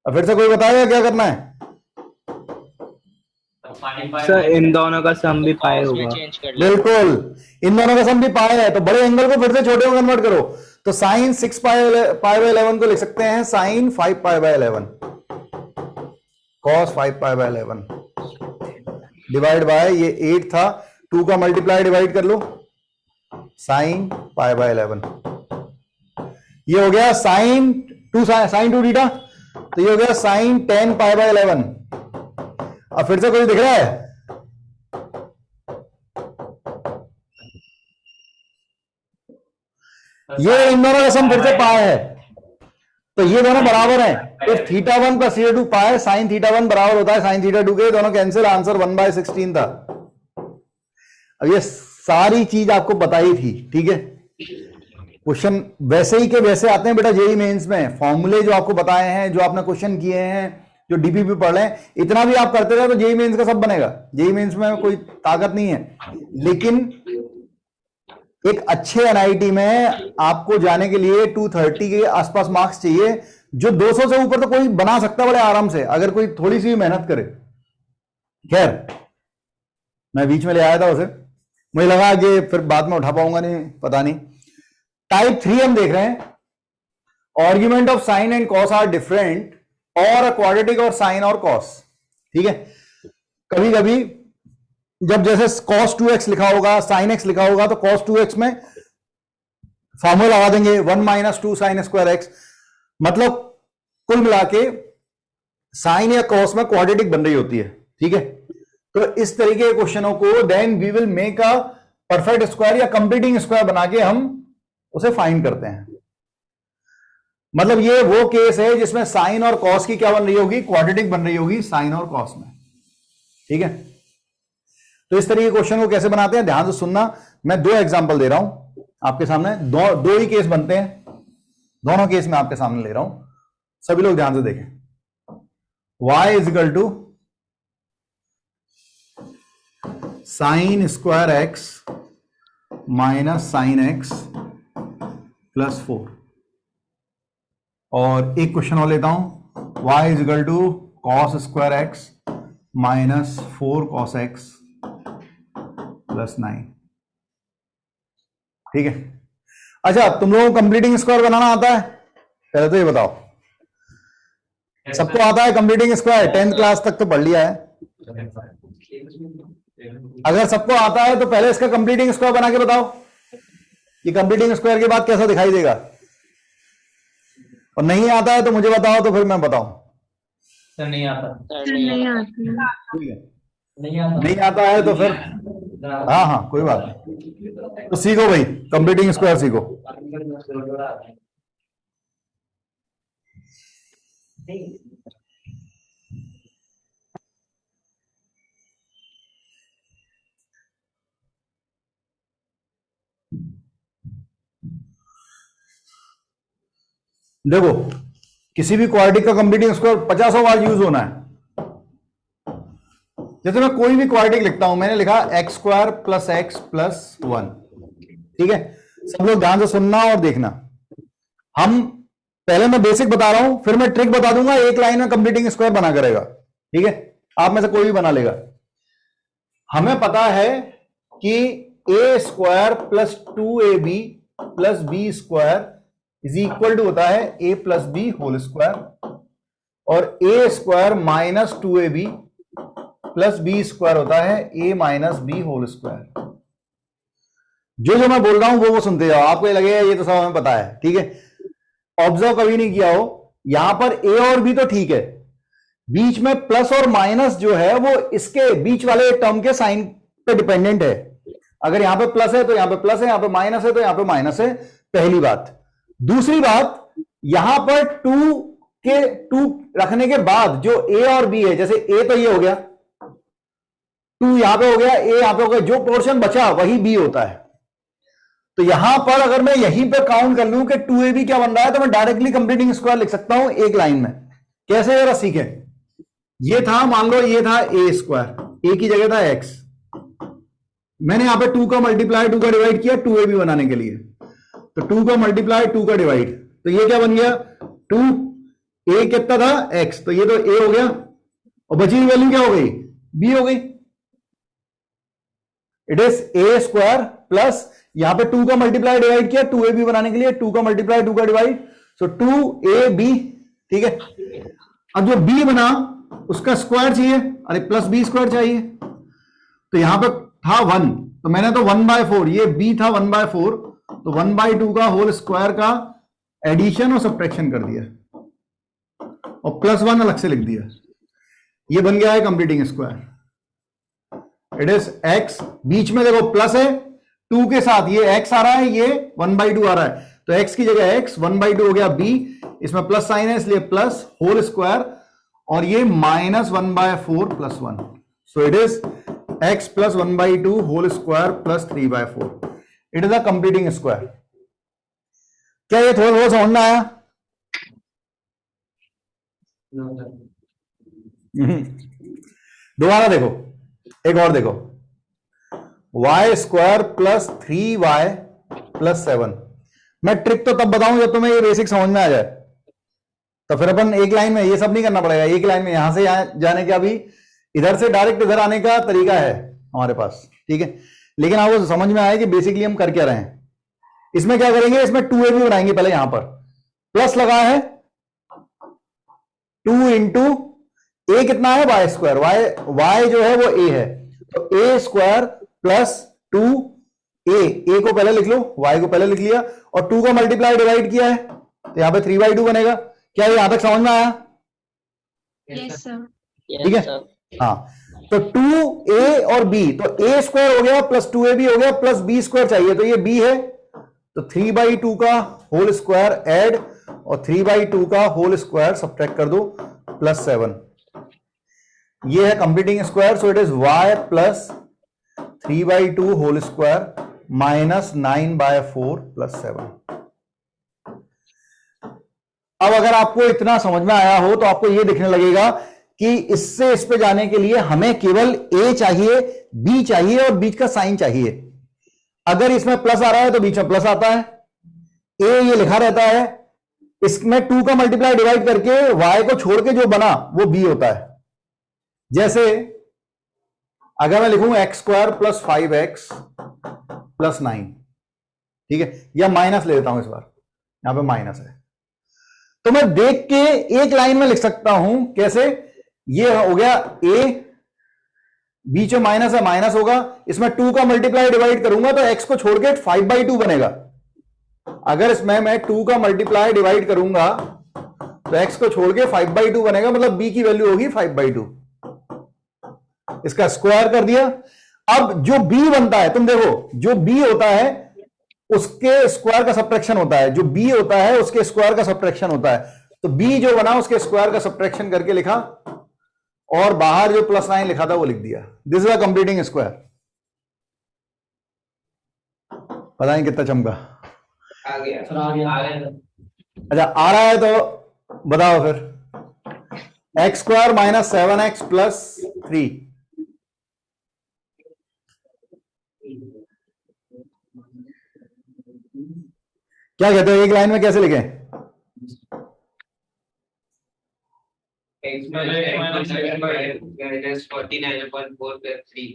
अब फिर से कोई बताएगा क्या करना है? सर इन दोनों का सम भी पाए होगा। चेंज कर ले। बिल्कुल, इन दोनों का सम भी पाए है, तो बड़े एंगल को फिर से छोटे में कन्वर्ट करो, तो साइन 6 पाई बाय 11 को लिख सकते हैं sine 5 pi by 11 cos 5 pi by 11 divide by, ये 8 था, 2 का मल्टीप्लाई डिवाइड कर लो साइन पाई बाय 11। ये हो गया साइन 2 थीटा, तो ये हो गया साइन 10 पाई बाय 11। अब फिर से कोई दिख रहा है? ये इन दोनों का सम फिर से पाए है, तो ये दोनों बराबर हैं। इफ थीटा 1 प्लस थीटा 2 पाए, साइन थीटा 1 बराबर होता है साइन थीटा 2 के, दोनों कैंसिल, आंसर 1/16 था। अब ये सारी चीज आपको बताई थी, ठीक है? क्वेश्चन वैसे ही के वैसे आते हैं बेटा जेईई मेंस में, फॉर्मूले जो आपको बताए हैं, जो आपने क्वेश्चन किए हैं, जो डीपीपी पढ़ रहे हैं, इतना भी आप करते रहे तो जेईई मेंस का सब बनेगा। जेईई मेंस में कोई ताकत नहीं है, लेकिन एक अच्छे एनआईटी में आपको जाने के लिए 230 के आसपास मार्क्स चाहिए, जो 200 से ऊपर तो कोई बना सकता है बड़े आराम से, अगर कोई थोड़ी सी मेहनत करे। खैर, मैं बीच में ले आया था उसे, मुझे लगा कि फिर बाद में उठा पाऊंगा नहीं, पता नहीं। टाइप 3 हम देख रहे हैं, argument of sine and cos are different और क्वाड्रेटिक और साइन और कॉस, ठीक है? कभी कभी जब जैसे cos 2x लिखा होगा, sin x लिखा होगा, तो cos 2x में फॉर्मूला लगा देंगे 1 - 2 sin स्क्वायर x, मतलब कुल मिला के साइन या cos में क्वाड्रेटिक बन रही होती है, ठीक है? तो इस तरीके के क्वेश्चनों को then we will make a perfect square या कंप्लीटिंग स्क्वायर बना के हम उसे फाइंड करते हैं। मतलब ये वो केस है जिसमें साइन और कॉस की क्या बन रही होगी? क्वाड्रेटिक बन रही होगी साइन और कॉस में। ठीक है, तो इस तरीके के क्वेश्चन को कैसे बनाते हैं ध्यान से सुनना। मैं 2 एग्जांपल दे रहा हूं आपके सामने, दो ही केस बनते हैं, दोनों केस में आपके सामने ले रहा हूं, सभी लोग ध्यान से देखें। y is equal to sine square X minus sine X plus 4, और एक क्वेश्चन और लेता हूं, y is equal to cos square X minus 4 cos X plus 9। ठीक है, अच्छा तुम लोगों को कंप्लीटिंग स्क्वायर बनाना आता है? पहले तो ये बताओ, सबको आता है कंप्लीटिंग स्क्वायर? 10th क्लास तक तो पढ़ लिया है। अगर सबको आता है तो पहले इसका कंप्लीटिंग स्क्वायर बना के बताओ, ये कंप्लीटिंग स्क्वायर के बाद कैसा दिखाई देगा। और नहीं आता है तो मुझे बताओ, तो फिर मैं बताऊं। सर नहीं आता। नहीं आती। ठीक है, नहीं आता है तो फिर हाँ हाँ कोई बात नहीं, तो सीखो भाई, कंप्लीटिंग स्क्वायर सीखो। देखो, किसी भी क्वाड्रेटिक का कंप्लीटिंग स्क्वायर 50 बार यूज होना है। जैसे मैं कोई भी क्वाड्रेटिक लिखता हूं, मैंने लिखा x square plus x plus 1। ठीक है, सब लोग ध्यान से सुनना और देखना। हम पहले मैं बेसिक बता रहा हूं, फिर मैं ट्रिक बता दूंगा, एक लाइन में कंप्लीटिंग स्क्वायर बना करेगा। ठीक है, आप में से कोई भी बना लेगा। हमें पता है कि A square plus 2ab plus B square is equal to होता है a plus B whole square, और a square minus 2ab plus B square होता है a minus B whole square. जो मैं बोल रहा हूं वो सुनते जाओ, आपको ये लगेगा ये तो सब हमें पता है। ठीक है, ऑब्जर्व कभी नहीं किया हो, यहां पर a और b तो ठीक है, बीच में प्लस और माइनस जो है वो इसके बीच वाले टर्म के साइन पे डिपेंडेंट है। अगर यहां पे प्लस है तो यहां पे प्लस है, यहां पे माइनस है तो यहां पे माइनस है, पहली बात। दूसरी बात, यहां पर 2 रखने के बाद जो a और b है, जैसे a तो ये हो गया, 2 यहां पे हो गया, a यहां पे हो गया, जो पोर्शन बचा वही b होता है। तो यहां पर अगर मैं यहीं पे काउंट कर लूं कि 2ab क्या बन रहा है, तो मैं डायरेक्टली कंप्लीटिंग स्क्वायर लिख सकता हूं एक लाइन में। कैसे, जरा सीखें। ये था, मान लो ये था a स्क्वायर, a की जगह था x, मैंने यहां पे 2 का मल्टीप्लाई 2 का डिवाइड किया 2ab बनाने के लिए, तो 2 का मल्टीप्लाई 2 का डिवाइड, तो ये क्या बन गया 2, a कितना था x, तो ये तो a हो गया, और बची हुई वैल्यू क्या हो गई, b हो गई। It is a square plus यहां पे 2 का मल्टीप्लाई डिवाइड किया 2ab बनाने के लिए, 2 का मल्टीप्लाई 2 का डिवाइड, सो 2ab। ठीक है, अब जो b बना उसका स्क्वायर चाहिए, अरे प्लस b स्क्वायर चाहिए, तो यहां पे था 1, तो मैंने तो 1/4, ये b था 1/4, तो 1/2 का होल स्क्वायर का एडिशन और सब्ट्रैक्शन कर दिया, और +1 अलग से लिख दिया। ये बन गया है completing square. It is x, बीच में देखो प्लस है 2 के साथ, ये x आ रहा है, ये 1/2 आ रहा है, तो x की जगह x, 1/2 हो गया b, इसमें प्लस साइन है इसलिए प्लस होल स्क्वायर, और ये -1/4 plus 1, so it is x plus 1/2 whole square plus 3/4। It is a completing square. क्या ये थोड़ा थोड़ा समझ में आया? दोबारा देखो, एक और देखो, y square plus 3y plus 7। मैं ट्रिक तो तब बताऊं जब तुम्हें ये बेसिक समझ में आ जाए, तो फिर अपन एक लाइन में ये सब नहीं करना पड़ेगा, एक लाइन में यहां से यहां जाने का भी, इधर से डायरेक्ट इधर आने का तरीका है हमारे पास। ठीक है, लेकिन आपको समझ में आया कि बेसिकली हम कर क्या रहे हैं। इसमें क्या करेंगे, इसमें 2ab बनाएंगे। पहले यहां पर प्लस लगा है 2 इंटू a कितना है y स्क्वायर, y जो है वो a है, तो a स्क्वायर प्लस 2a को पहले लिख लो, y को पहले लिख लिया, और 2 का मल्टीप्लाई डिवाइड किया है, तो यहां पे 3/2 बनेगा। क्या ये यहां तक समझ में आया? Yes sir. ठीक है, हाँ, तो 2a और b, तो a स्क्वायर हो गया प्लस 2ab हो गया प्लस b स्क्वायर चाहिए, तो ये b है, तो 3/2 का होल स्क्वायर ऐड, और 3/2 का होल स्क्वायर सब्ट्रैक्ट कर दो, प्लस 7। ये है completing square, so it is y plus 3/2 whole square minus 9/4 plus 7। अब अगर आपको इतना समझ में आया हो तो आपको यह दिखने लगेगा कि इससे इस पे जाने के लिए हमें केवल a चाहिए, b चाहिए और बीच का साइन चाहिए। अगर इसमें प्लस आ रहा है तो बीच में प्लस आता है, a ये लिखा रहता है, इसमें 2 का मल्टीप्लाई डिवाइड करके y को छोड़ के जो बना वो b होता है। जैसे अगर मैं लिखूं x² प्लस 5x प्लस 9, ठीक है, या माइनस ले लेता हूं, इस बार यहां पे माइनस है, तो मैं देख के एक लाइन में लिख सकता हूं। कैसे? ये हो गया a, बीच में माइनस है, माइनस होगा, इसमें 2 का मल्टीप्लाई डिवाइड करूंगा तो x को छोड़ के 5/2 बनेगा। अगर इसमें मैं 2 का मल्टीप्लाई डिवाइड करूंगा तो x को छोड़ के 5/2 बनेगा, मतलब b की वैल्यू होगी 5/2। इसका स्क्वायर कर दिया। अब जो b बनता है, तुम देखो, जो b होता है उसके स्क्वायर का सब्ट्रैक्शन होता है, जो b होता है उसके स्क्वायर का सब्ट्रैक्शन होता है। तो b जो बना उसके स्क्वायर का सब्ट्रैक्शन करके लिखा, और बाहर जो प्लस 9 लिखा था वो लिख दिया। This is a completing square. पता नहीं कितना चमका। आ गया। अच्छा, आ रहा है तो बताओ फिर। x² माइनस 7x प्लस 3, क्या कहते हो, एक लाइन में कैसे लिखें? X minus 49/4 plus 3.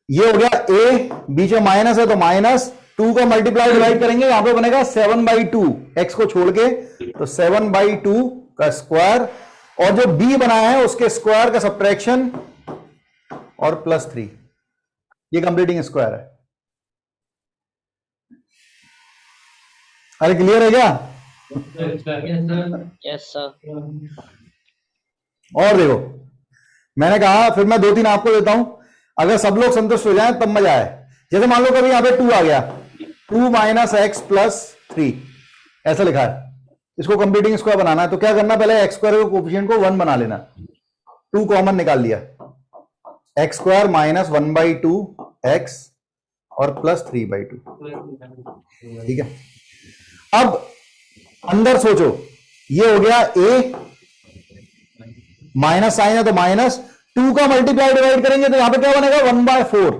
ये हो गया a, बीच में माइनस है तो माइनस 2 का मल्टीप्लाई डिवाइड करेंगे, यहां पे बनेगा 7/2, x को छोड़ के, तो 7/2 का स्क्वायर, और जो b बनाया है उसके स्क्वायर का सब्ट्रैक्शन और प्लस 3। ये कंप्लीटिंग स्क्वायर है। अरे क्लियर है क्या? Yes sir. और देखो, मैंने कहा फिर मैं 2-3 आपको देता हूं, अगर सब लोग संतुष्ट हो जाएं तब मजा आए। जैसे मान लो कभी यहां पे 2 आ गया, 2 माइनस एक्स प्लस 3 ऐसा लिखा है, इसको कंप्लीटिंग स्क्वायर बनाना है तो क्या करना, पहले x² के कोफिशिएंट को 1 बना लेना, 2 कॉमन निकाल लिया, x² माइनस 1/2 x और प्लस 3/2। ठीक है, अब अंदर सोचो, ये हो गया a, माइनस साइन है तो माइनस, 2 का मल्टीप्लाई डिवाइड करेंगे तो यहां पे क्या बनेगा 1/4।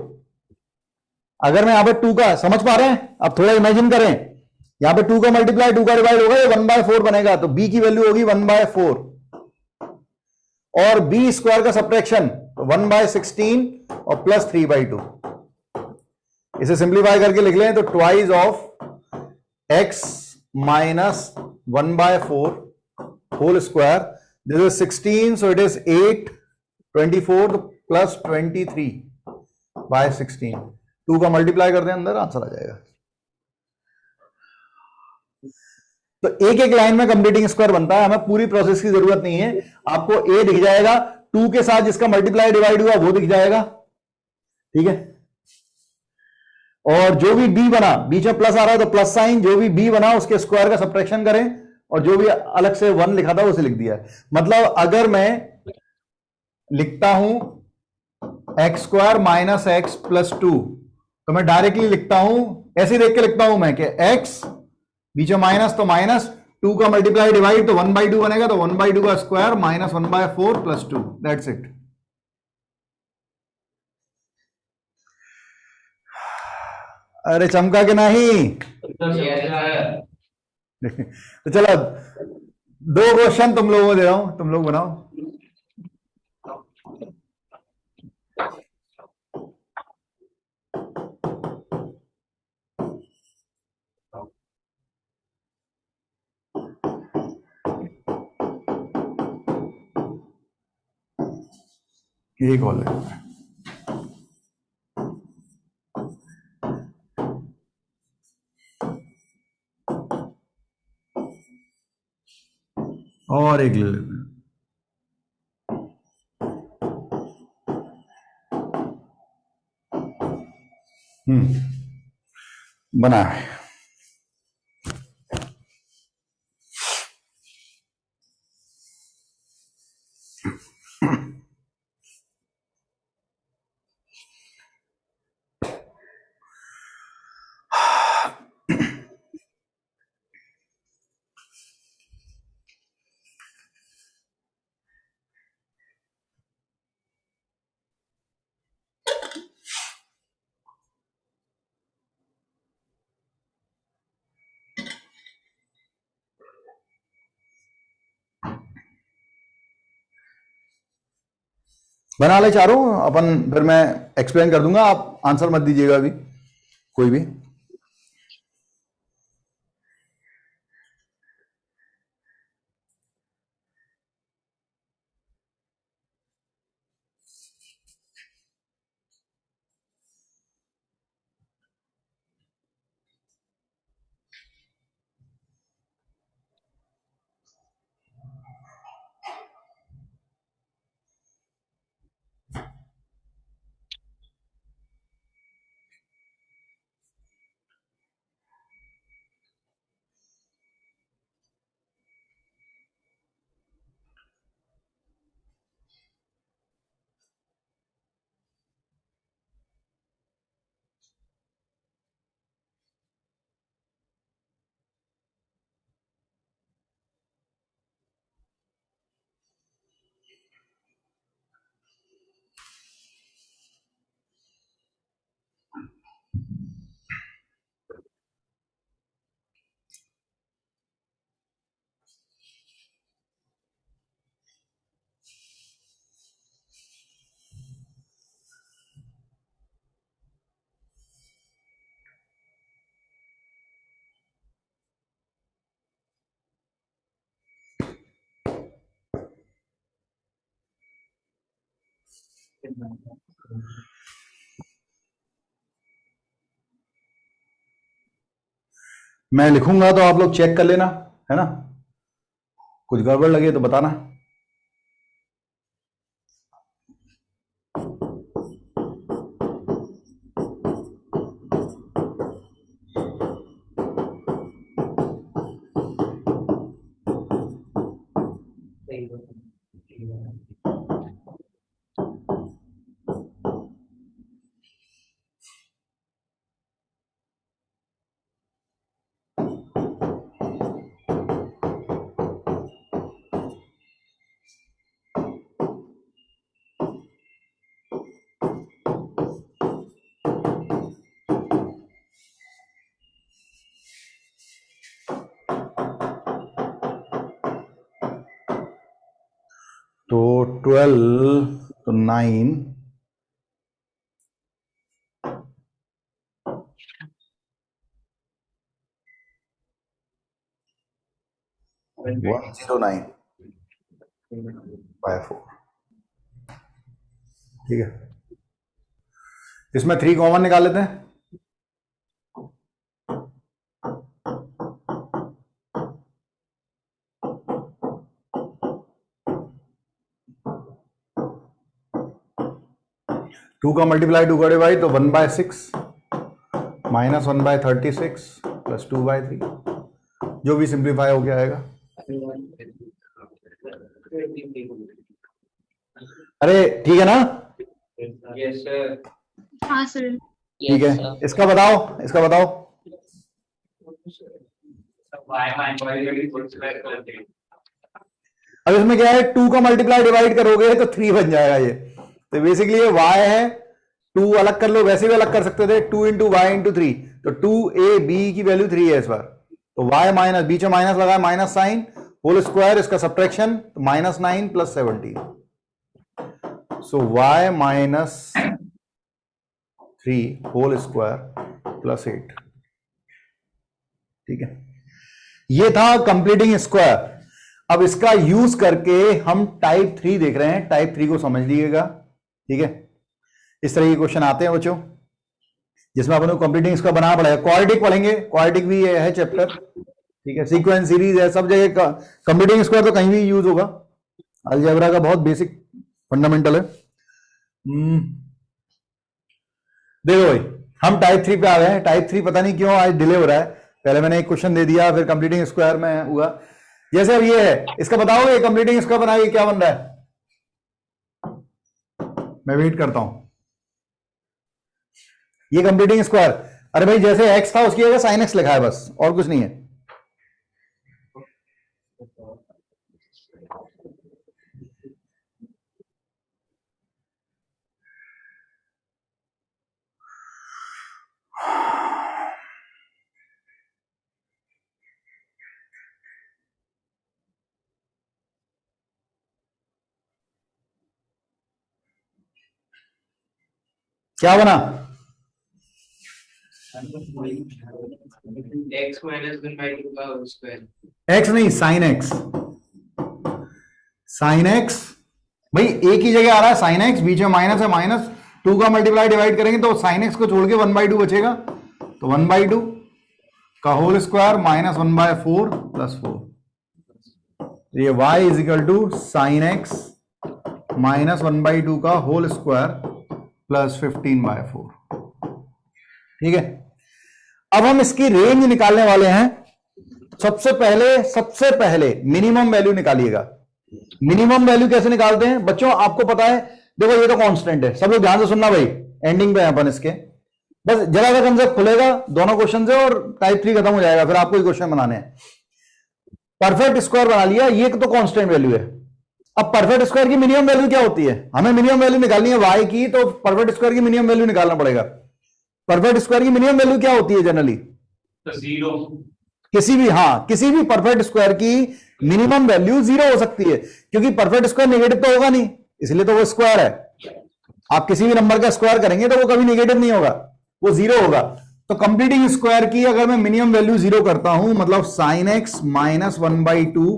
अगर मैं यहां पे 2 का, समझ पा रहे हैं? अब थोड़ा इमेजिन करें, यहां पे 2 का मल्टीप्लाई 2 का डिवाइड होगा, ये 1/4 बनेगा, तो b की वैल्यू होगी 1/4, और b स्क्वायर का सब्ट्रैक्शन 1/16 और प्लस 3/2। इसे सिंप्लीफाई करके लिख लें तो twice of x minus 1/4 whole square, this is 16, so it is 8, 24 plus 23/16। 2 का मल्टीप्लाई कर दें, अंदर आंसर आ जाएगा। तो एक एक लाइन में कंप्लीटिंग स्क्वायर बनता है, हमें पूरी प्रोसेस की जरूरत नहीं है। आपको a दिख जाएगा, 2 के साथ जिसका मल्टीप्लाई डिवाइड हुआ वो दिख जाएगा, ठीक है, और जो भी b बना, बीच में प्लस आ रहा है तो प्लस साइन, जो भी b बना उसके स्क्वायर का सब्ट्रैक्शन करें, और जो भी अलग से 1 लिखा था उसे लिख दिया। मतलब अगर मैं लिखता हूं x² माइनस एक्स प्लस 2, तो मैं डायरेक्टली लिखता हूं, ऐसे देख के लिखता हूं मैं कि x, बीच में माइनस तो माइनस, 2 का मल्टीप्लाई डिवाइड तो 1/2 बनेगा, तो 1/2 का square minus 1/4 plus 2, that's it. अरे चमका के नहीं? तो चलो 2 क्वेश्चन तुम लोगों को दे रहा हूं, तुम लोग बनाओ। यही कॉल है। और एक ले लेते हैं। बना है। बना ले चारों अपन, फिर मैं एक्सप्लेन कर दूंगा, आप आंसर मत दीजिएगा अभी कोई भी। मैं लिखूंगा तो आप लोग चेक कर लेना, है ना, कुछ गड़बड़ लगे तो बताना। तो 12 तो 9, वन जीरो नाइन बाय 4, ठीक है। इसमें 3 कॉमन निकाल लेते हैं। टू का मल्टीप्लाई 2 का डिवाइड, तो 1/6 माइनस 1/36 प्लस 2/3, जो भी सिंप्लीफाई हो गया आएगा। अरे ठीक है ना, Yes, sir. हाँ सर। ठीक Yes, है। sir. इसका बताओ, इसका बताओ। Why am I very good sir? अब इसमें क्या है, 2 का मल्टीप्लाई डिवाइड करोगे तो 3 बन जाएगा ये। तो बेसिकली ये y है, 2 अलग कर लो, वैसे भी अलग कर सकते थे, 2 इंटू वाई इंटू 3, तो 2ab की वैल्यू 3 है इस बार। तो y माइनस, बीच में माइनस लगा, माइनस साइन, होल स्क्वायर, इसका सब्ट्रैक्शन, तो -9 plus 17, so y minus 3 whole square plus 8, ठीक है। ये था कंप्लीटिंग स्क्वायर। अब इसका यूज करके हम टाइप 3 देख रहे हैं, टाइप 3 को समझ लीजिएगा, ठीक है। इस तरह के क्वेश्चन आते हैं बच्चों, जिसमें अपन को कंप्लीटिंग इसका बनाना पड़ेगा। क्वाड्रेटिक पढ़ेंगे, क्वाड्रेटिक भी है चैप्टर, ठीक है। सीक्वेंस सीरीज है, सब जगह कंप्लीटिंग स्क्वायर तो कहीं भी यूज होगा। अलजेब्रा का बहुत बेसिक फंडामेंटल है। देखो भाई, हम टाइप 3 पे आ गए हैं। टाइप 3 पता नहीं क्यों आज डिले हो रहा है, पहले मैंने एक क्वेश्चन दे दिया, फिर कंप्लीटिंग स्क्वायर में हुआ। जैसे अब ये है, इसका बताओगे कंप्लीटिंग स्क्वायर बनाइए, क्या बन रहा है? मैं वेट करता हूं। ये कंप्लीटिंग स्क्वायर, अरे भाई जैसे x था उसकी जगह साइन x लिखा है बस, और कुछ नहीं है। क्या बना? x minus 1 by 2 का होल स्क्वायर. एक्स नहीं, साइन एक्स. साइन एक्स भाई एक ही जगह आ रहा है, साइन एक्स बीच में माइनस है, माइनस 2 का मल्टीप्लाई डिवाइड करेंगे तो साइन एक्स को छोड़ के 1/2 बचेगा, तो 1/2 का होल स्क्वायर माइनस 1/4 प्लस 4. ये y is equal to sine X minus 1/2 का होल स्क्वायर प्लस 15/4. ठीक है, अब हम इसकी रेंज निकालने वाले हैं. सबसे पहले मिनिमम वैल्यू निकालिएगा. मिनिमम वैल्यू कैसे निकालते हैं बच्चों? आपको पता है, देखो ये तो कांस्टेंट है, सब लोग ध्यान से सुनना भाई, एंडिंग पे है अपन इसके. बस जरा सा कंसेप्ट खुलेगा दोनों क्वेश्चन से और टाइप 3 खत्म हो जाएगा, फिर आपको ही क्वेश्चन बनाने हैं. परफेक्ट स्क्वायर बना लिया, ये तो कांस्टेंट वैल्यू है. अब परफेक्ट स्क्वायर की मिनिमम वैल्यू क्या होती है? हमें मिनिमम वैल्यू निकालनी है y की, तो परफेक्ट स्क्वायर की मिनिमम वैल्यू निकालना पड़ेगा. परफेक्ट स्क्वायर की मिनिमम वैल्यू क्या होती है जनरली? तो 0. किसी भी परफेक्ट स्क्वायर की मिनिमम वैल्यू 0 हो सकती है, क्योंकि परफेक्ट स्क्वायर नेगेटिव तो होगा नहीं, इसलिए तो वो स्क्वायर है. आप किसी भी नंबर का स्क्वायर करेंगे तो वो कभी नेगेटिव नहीं होगा, वो 0 होगा. तो कंप्लीटिंग स्क्वायर की अगर मैं मिनिमम वैल्यू 0 करता हूं, मतलब sine X minus 1/2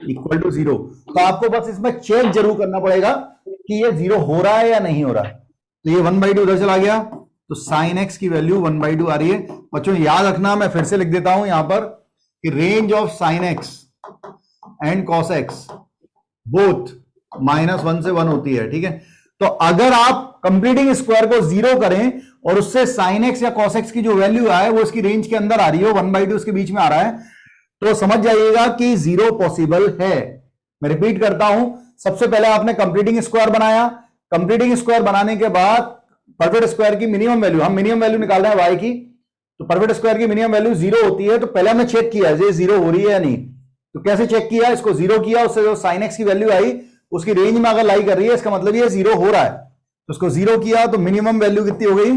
equal to 0, तो आपको बस इसमें चेक जरूर करना पड़ेगा कि ये 0 हो रहा है या नहीं हो रहा. तो ये 1/2 उधर चला गया, तो साइन एक्स की वैल्यू 1/2 आ रही है. बच्चों याद रखना, मैं फिर से लिख देता हूं यहां पर कि range of sine x and cos x both -1 से 1 होती है. ठीक है, तो अगर आप कंप्लीटिंग स्क्वायर को 0 करें और उससे साइन एक्स या कॉस एक्स की जो वैल्यू आए वो इसकी रेंज के अंदर आ रही हो, 1/2 उसके बीच में आ रहा है, तो समझ जाइएगा कि 0 पॉसिबल है. मैं रिपीट करता हूं, सबसे पहले आपने कंप्लीटिंग स्क्वायर बनाया. कंप्लीटिंग स्क्वायर बनाने के बाद परफेक्ट स्क्वायर की मिनिमम वैल्यू, हम मिनिमम वैल्यू निकाल रहे हैं y की, तो परफेक्ट स्क्वायर की मिनिमम वैल्यू 0 होती है. तो पहले हमने चेक किया ये 0 हो रही है या नहीं. तो कैसे चेक किया? इसको 0 किया, उससे जो साइन एक्स की वैल्यू आई उसकी रेंज में अगर लाई कर रही है, इसका मतलब ये 0 हो रहा है. तो उसको 0 किया तो मिनिमम वैल्यू कितनी हो गई?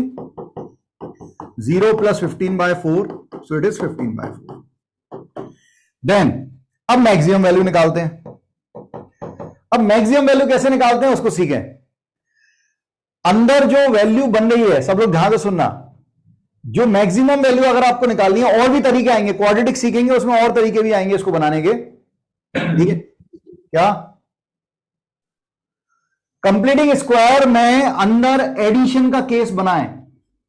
0 plus 15/4, so it is 15/4. Then अब मैक्सिमम वैल्यू निकालते हैं. अब मैक्सिमम वैल्यू कैसे निकालते हैं उसको सीखें. अंदर जो वैल्यू बन रही है, सब लोग ध्यान से सुनना, जो मैक्सिमम वैल्यू अगर आपको निकालनी है, और भी तरीके आएंगे, क्वाड्रेटिक सीखेंगे उसमें और तरीके भी आएंगे इसको बनाने के. ठीक है, क्या कंप्लीटिंग स्क्वायर में अंदर एडिशन का केस बनाएं.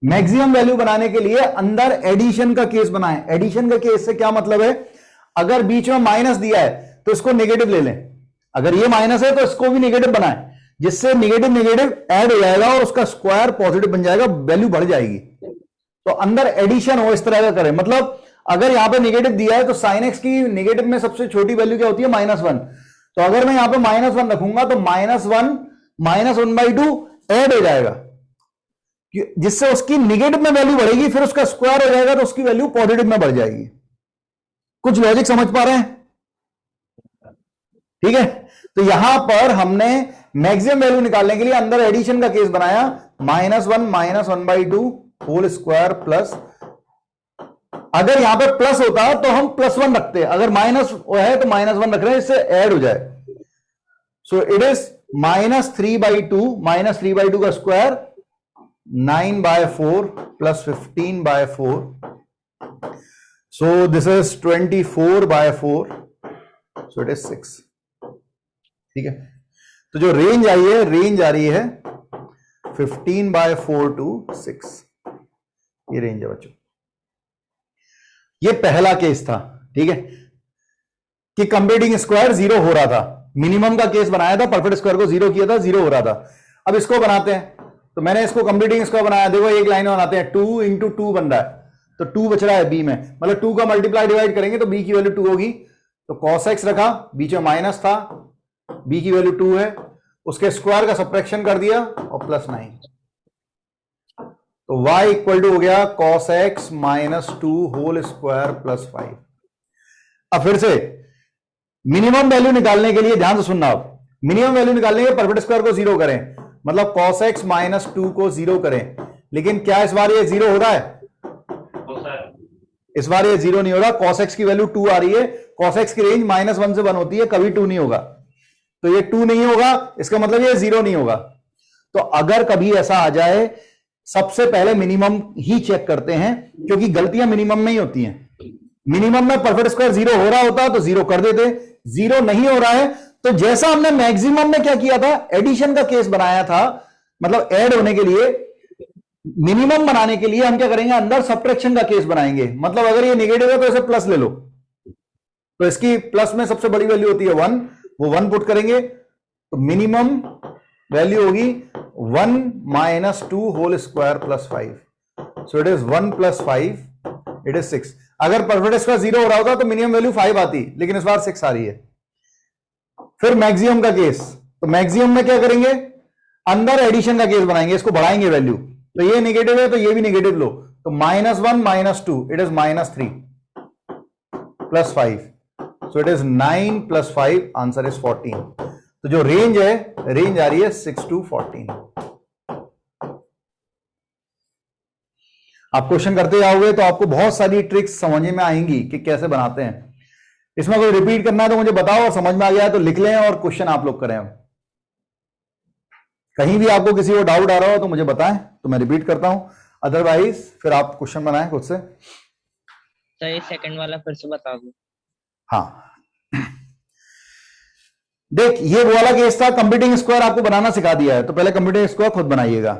मैक्सिमम वैल्यू बनाने के लिए अंदर एडिशन का केस बनाएं. एडिशन का केस से क्या मतलब है? अगर बीच में माइनस दिया है तो इसको नेगेटिव ले लें, अगर ये माइनस है तो इसको भी नेगेटिव बनाएं, जिससे नेगेटिव नेगेटिव ऐड हो जाएगा और उसका स्क्वायर पॉजिटिव बन जाएगा, वैल्यू बढ़ जाएगी. तो अंदर एडिशन हो इस तरह का करें. मतलब अगर यहां पे नेगेटिव दिया है तो साइन एक्स की नेगेटिव में सबसे छोटी वैल्यू क्या होती है? -1. तो अगर मैं यहां पे -1 रखूंगा तो -1 माइनस 1/2 ऐड हो जाएगा, जिससे उसकी नेगेटिव में वैल्यू बढ़ेगी, फिर उसका स्क्वायर हो जाएगा तो उसकी वैल्यू पॉजिटिव में बढ़ जाएगी. कुछ लॉजिक समझ पा रहे हैं? ठीक है, तो यहां पर हमने मैक्सिमम वैल्यू निकालने के लिए अंदर एडिशन का केस बनाया. -1 माइनस 1/2 होल स्क्वायर प्लस, अगर यहां पे प्लस होता तो हम +1 रखते हैं, अगर माइनस है तो -1 रख रहे हैं, इससे ऐड हो जाए. सो इट इज -3/2, -3/2 का square 9/4 plus 15/4, so this is 24/4, so it is 6. ठीक है, तो जो रेंज आई है, रेंज आ रही है 15/4 टू 6, ये रेंज है बच्चों. ये पहला केस था. ठीक है, कि कंप्लीटिंग स्क्वायर 0 हो रहा था. मिनिमम का केस बनाया था, परफेक्ट स्क्वायर को 0 किया था, 0 हो रहा था. अब इसको बनाते हैं, तो मैंने इसको कंप्लीटिंग स्क्वायर बनाया. देखो एक लाइन में बनाते हैं, 2 × 2 बन रहा है, तो 2 बच रहा है बी में, मतलब 2 का मल्टीप्लाई डिवाइड करेंगे तो बी की वैल्यू 2 होगी. तो cos x रखा, बीच में माइनस था, बी की वैल्यू 2 है, उसके स्क्वायर का सब्ट्रैक्शन कर दिया और +9, तो y इक्वल टू हो गया cos x -2 होल स्क्वायर +5. अब फिर से मिनिमम वैल्यू निकालने के लिए ध्यान से सुनना, आप मिनिमम वैल्यू निकालने के परफेक्ट स्क्वायर को 0 करें, मतलब cos x -2 को 0 करें. लेकिन क्या इस बार ये 0 हो रहा है? इस बार ये 0 नहीं हो रहा. cos x की वैल्यू 2 आ रही है. cos x की रेंज -1 से 1 होती है, कभी 2 नहीं होगा. तो ये 2 नहीं होगा, इसका मतलब ये 0 नहीं होगा. तो अगर कभी ऐसा आ जाए सबसे पहले मिनिमम ही चेक करते हैं, क्योंकि गलतियां मिनिमम में ही होती हैं। मिनिमम में परफेक्ट स्क्वायर 0 हो रहा होता तो 0 कर देते, 0 नहीं हो रहा है तो जैसा हमने मैक्सिमम में क्या किया था, एडिशन का केस बनाया था, मतलब ऐड होने के लिए, मिनिमम बनाने के लिए हम क्या करेंगे, अंदर सब्ट्रैक्शन का केस बनाएंगे। मतलब अगर ये नेगेटिव है तो इसे प्लस ले लो, तो इसकी प्लस में सबसे बड़ी वैल्यू होती है 1, वो 1 पुट करेंगे तो मिनिमम वैल्यू होगी 1 - 2 whole square plus 5, so it is 1 + 5, it is 6। अगर परफेक्ट स्क्वायर 0 हो रहा होता तो मिनिमम वैल्यू 5 आती, लेकिन इस बार 6 आ रही है। फिर मैक्सिमम का केस, तो मैक्सिमम में क्या करेंगे, अंदर एडिशन का केस बनाएंगे, इसको बढ़ाएंगे वैल्यू, तो ये नेगेटिव है तो ये भी नेगेटिव लो, तो -1 - 2, it is -3 + 5, so it is 9 + 5, answer is 14। तो जो रेंज है, रेंज आ रही है 6 to 14। आप क्वेश्चन करते जाओगे तो आपको बहुत सारी ट्रिक्स समझ में आएंगी कि कैसे बनाते हैं। इसमें कोई रिपीट करना है तो मुझे बताओ, और समझ में आ गया है तो लिख लें और क्वेश्चन आप लोग करें। कहीं भी आपको किसी को डाउट आ रहा हो तो मुझे बताएं, तो मैं रिपीट करता हूं, अदरवाइज फिर आप क्वेश्चन बनाएं खुद से। सर ये सेकंड वाला फिर से बता दो। हाँ, देख ये वो वाला केस था, कंप्लीटिंग स्क्वायर आपको बनाना सिखा दिया है, तो पहले कंप्लीटिंग स्क्वायर खुद बनाइएगा।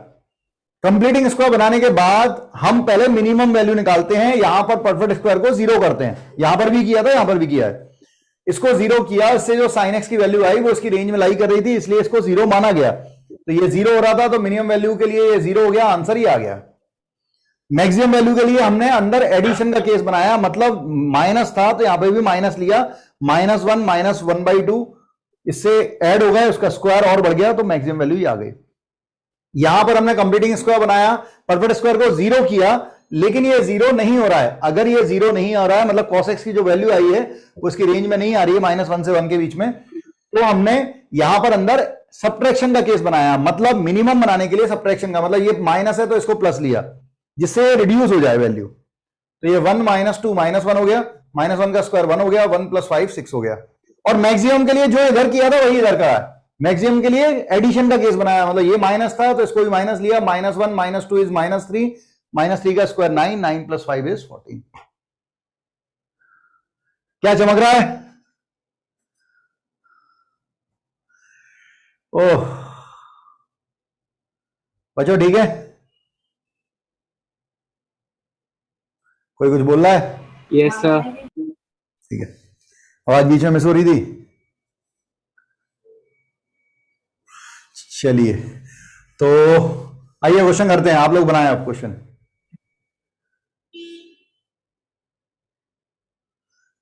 कंप्लीटिंग स्क्वायर बनाने के बाद हम पहले मिनिमम वैल्यू निकालते हैं, यहां पर परफेक्ट स्क्वायर को 0 करते हैं, यहां पर भी किया था, यहां पर भी किया है। इसको 0 किया, इससे जो sin x की वैल्यू आई वो इसकी रेंज में लाई कर रही थी, इसलिए इसको 0 माना गया। तो ये 0 हो रहा था तो मिनिमम वैल्यू के लिए ये 0 हो गया, आंसर ही आ गया। मैक्सिमम वैल्यू के लिए हमने अंदर एडिशन का केस बनाया, मतलब माइनस था तो यहां पे भी माइनस लिया, -1 - 1/2, इससे ऐड हो गया, उसका स्क्वायर और बढ़ गया तो मैक्सिमम वैल्यू ही आ गई। यहां पर हमने कंप्लीटिंग स्क्वायर बनाया, परफेक्ट स्क्वायर को 0 किया, लेकिन ये 0 नहीं हो रहा है। अगर ये 0 नहीं आ रहा है, मतलब cos x की जो वैल्यू आई है वो इसकी रेंज में नहीं आ रही है, -1 से 1 के बीच में, तो हमने यहां पर अंदर सब्ट्रैक्शन का केस बनाया, मतलब मिनिमम बनाने के लिए सब्ट्रैक्शन का, मतलब ये माइनस है तो इसको प्लस लिया, जिससे रिड्यूस हो जाए वैल्यू। तो ये 1 - 2 -1 हो गया, -1 का स्क्वायर 1 हो गया, 1 + 5 6 हो गया। और मैक्सिमम के लिए जो इधर किया था वही इधर का है, मैक्सिमम के लिए एडिशन का केस बनाया, मतलब ये माइनस था तो इसको भी माइनस लिया, -1 - 2 इज -3, -3 का स्क्वायर 9, 9 + 5 इज 14। क्या चमक रहा है? ओह बच्चों ठीक है, कोई कुछ बोल रहा है? Yes sir. ठीक है, आवाज बीच में मिस हो रही थी। चलिए तो आइए क्वेश्चन करते हैं, आप लोग बनाए आप क्वेश्चन।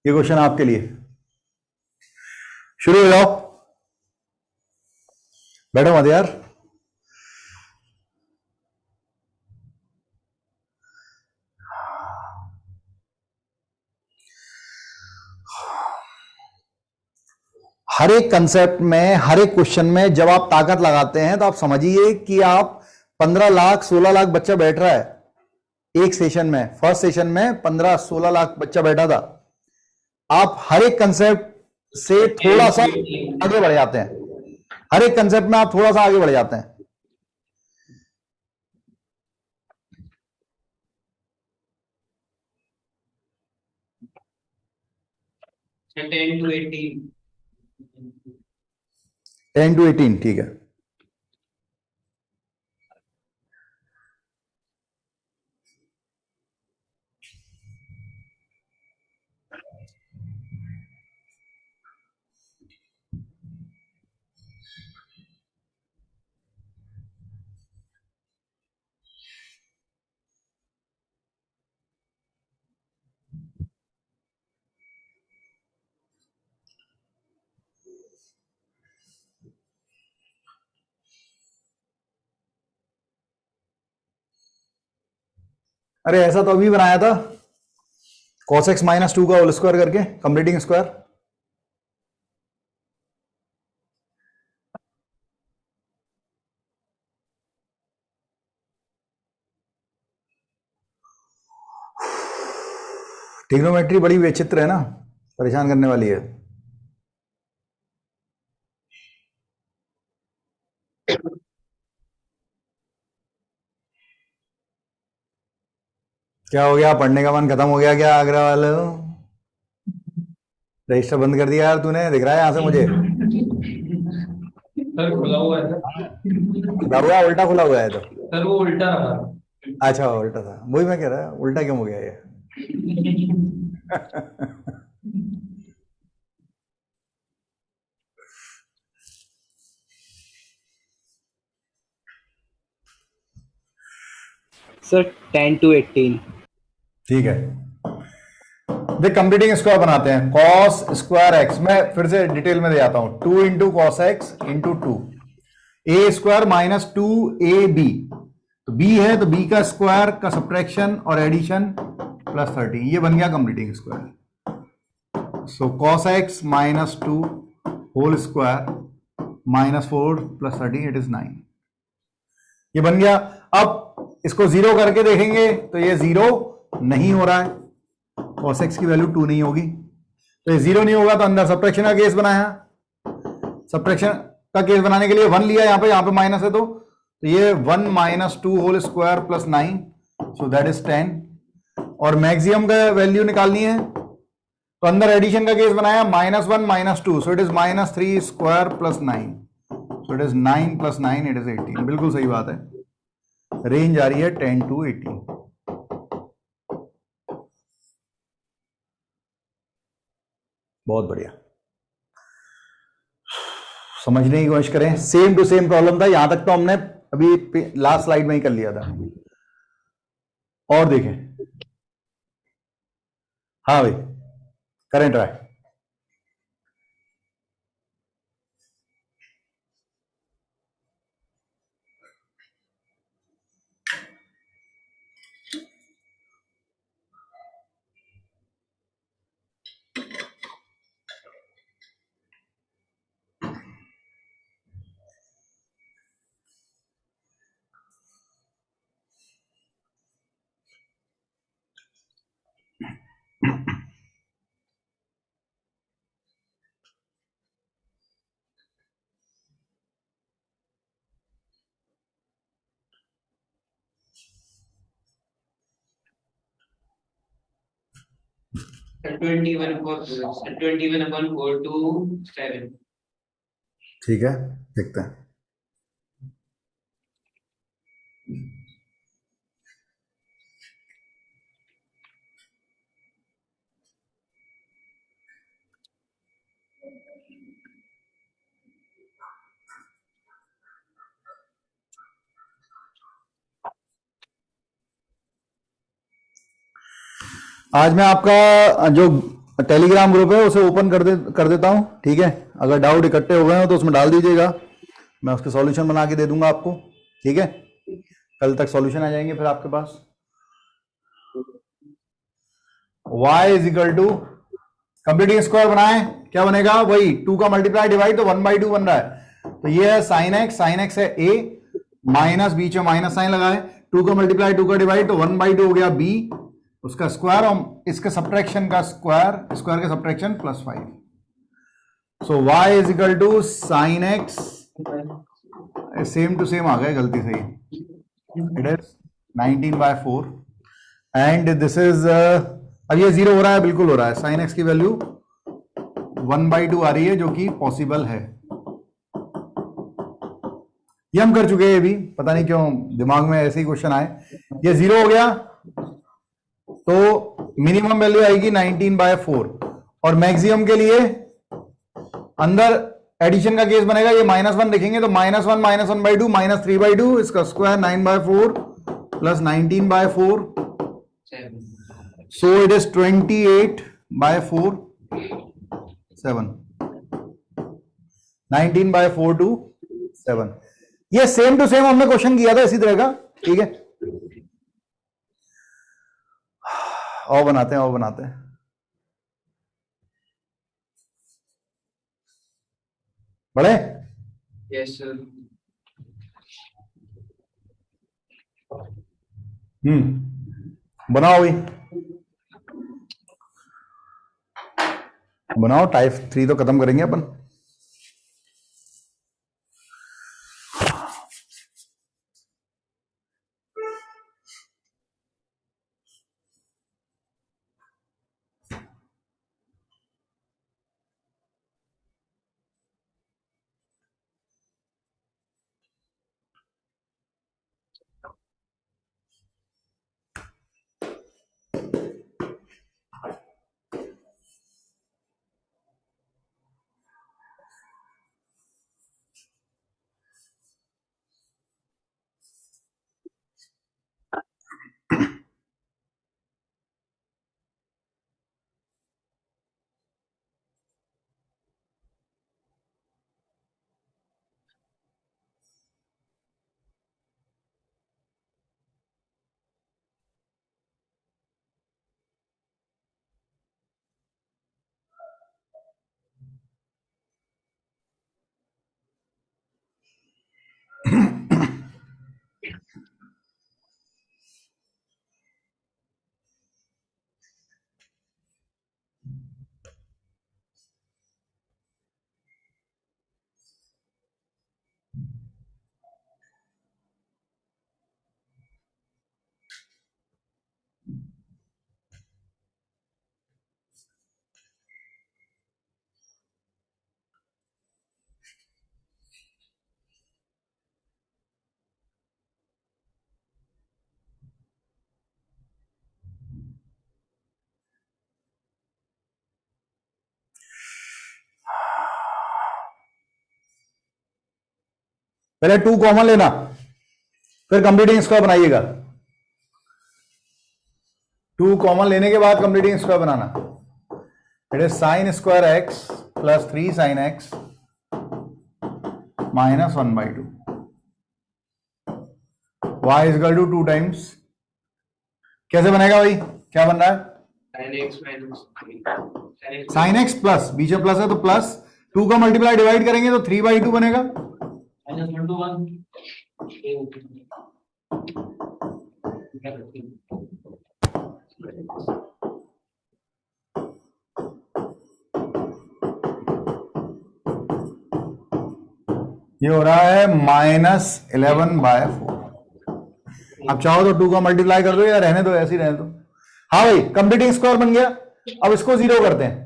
ये क्वेश्चन आपके लिए, शुरू हो जाओ, बैठो मत यार। हर एक कंसेप्ट में, हर एक क्वेश्चन में जब आप ताकत लगाते हैं तो आप समझिए कि आप 15 लाख 16 लाख बच्चा बैठ रहा है एक सेशन में। फर्स्ट सेशन में 15-16 लाख बच्चा बैठा था। आप हर एक कंसेप्ट से थोड़ा सा आगे बढ़ जाते हैं, हर एक कंसेप्ट में आप थोड़ा सा आगे बढ़ जाते हैं। So 10 to 18. 10 to 18 ठीक है। अरे ऐसा तो अभी बनाया था, cos x - 2 का होल स्क्वायर करके कंप्लीटिंग स्क्वायर। ट्रिग्नोमेट्री बड़ी विचित्र है ना, परेशान करने वाली है। क्या हो गया, पढ़ने का मन खत्म हो गया क्या आगरा वालों? रजिस्टर बंद कर दिया यार तूने, दिख रहा है यहाँ से मुझे। सर खुला हुआ है खुला हुआ है, उल्टा खुला हुआ है तो? सर, वो उल्टा रहा। अच्छा उल्टा था, वही मैं कह रहा, उल्टा क्यों हो गया ये? Sir 10 to 18। ठीक है, देख कंप्लीटिंग स्क्वायर बनाते हैं। कॉस स्क्वायर एक्स, मैं फिर से डिटेल में दे जाता हूं, 2 into cos X into 2 A square minus 2 A B, तो बी है तो बी का स्क्वायर का सब्ट्रैक्शन और एडिशन प्लस 30, ये बन गया completing square. So cos X minus 2 whole square minus 4 plus 30, it is 9, ये बन गया। अब इसको जीरो करके देखेंगे तो ये जीरो नहीं हो रहा है, cos x की वैल्यू 2 नहीं होगी, तो ये जीरो नहीं होगा, तो अंदर सब्ट्रैक्शन का केस बनाया, सब्ट्रैक्शन का केस बनाने के लिए 1 लिया, यहां पे माइनस है, तो ये 1 minus 2 whole square plus 9, so that is 10, और मैक्सिमम का वैल्यू निकालनी है, तो अंदर एडिशन का केस बनाया, -1 -2, सो it is -3 square plus 9, so it is 9 plus 9, it is 18, बिल्कुल सही बात है। रेंज आ रही है 10 to 18। बहुत बढ़िया, समझने की कोशिश करें, सेम टू सेम प्रॉब्लम था, यहां तक तो हमने अभी लास्ट स्लाइड में ही कर लिया था, और देखें। हाँ भाई, करें ट्राई। Sir 21/4 to 7। ठीक है, देखते हैं। आज मैं आपका जो टेलीग्राम ग्रुप है उसे ओपन कर देता हूं, ठीक है। अगर डाउट इकट्ठे हो गए हो तो उसमें डाल दीजिएगा, मैं उसके सॉल्यूशन बना के दे दूंगा आपको, ठीक है। कल तक सॉल्यूशन आ जाएंगे फिर आपके पास। y is equal to, completing square बनाए, क्या बनेगा, वही 2 का मल्टीप्लाई डिवाइड, तो 1/2 बन रहा है, तो ये है साइन एक्स है a, माइनस बीच में माइनस साइन लगाए, 2 का मल्टीप्लाई 2 का डिवाइड, तो 1/2 हो गया b, उसका स्क्वायर और इसके सब्ट्रैक्शन का स्क्वायर, स्क्वायर का subtraction plus 5, so y is equal to sine X, same to same आ गए, गलती से ही, it is 19/4, and this is, अब ये जीरो हो रहा है, बिल्कुल हो रहा है, साइन एक्स की वैल्यू 1/2 आ रही है, जो कि पॉसिबल है। ये हम कर चुके हैं, भी पता नहीं क्यों दिमाग में ऐसे ही क्वेश्चन आए। ये जीरो हो गया तो मिनिमम वैल्यू आएगी 19/4, और मैक्सिमम के लिए अंदर एडिशन का केस बनेगा, ये -1 लिखेंगे तो -1 -1/2 -3/2, इसका square 9/4 plus 19/4, so it is 28/4, 7, 19/4 to 7। ये सेम टू सेम हमने क्वेश्चन किया था इसी तरह का, ठीक है। और बनाते हैं, बड़े। Yes sir. बनाओ भाई, बनाओ, टाइप 3 तो खत्म करेंगे अपन। पहले 2 कॉमन लेना, फिर कंप्लीटिंग स्क्वायर बनाइएगा। 2 कॉमन लेने के बाद कंप्लीटिंग स्क्वायर बनाना। It is sine square X plus 3 sine X minus 1/2 y is equal to 2 times, कैसे बनेगा भाई, क्या बन रहा है, sin x minus sin x sine X plus, बीच में प्लस है तो प्लस 2 का मल्टीप्लाई डिवाइड करेंगे तो 3/2 बनेगा। minus 1 to 1. ये हो रहा है -11/4। अब चाहो तो 2 का मल्टीप्लाई कर दो या रहने दो, ऐसे ही रहने दो। हाँ भाई, कंप्लीटिंग स्क्वायर बन गया। अब इसको 0 करते हैं,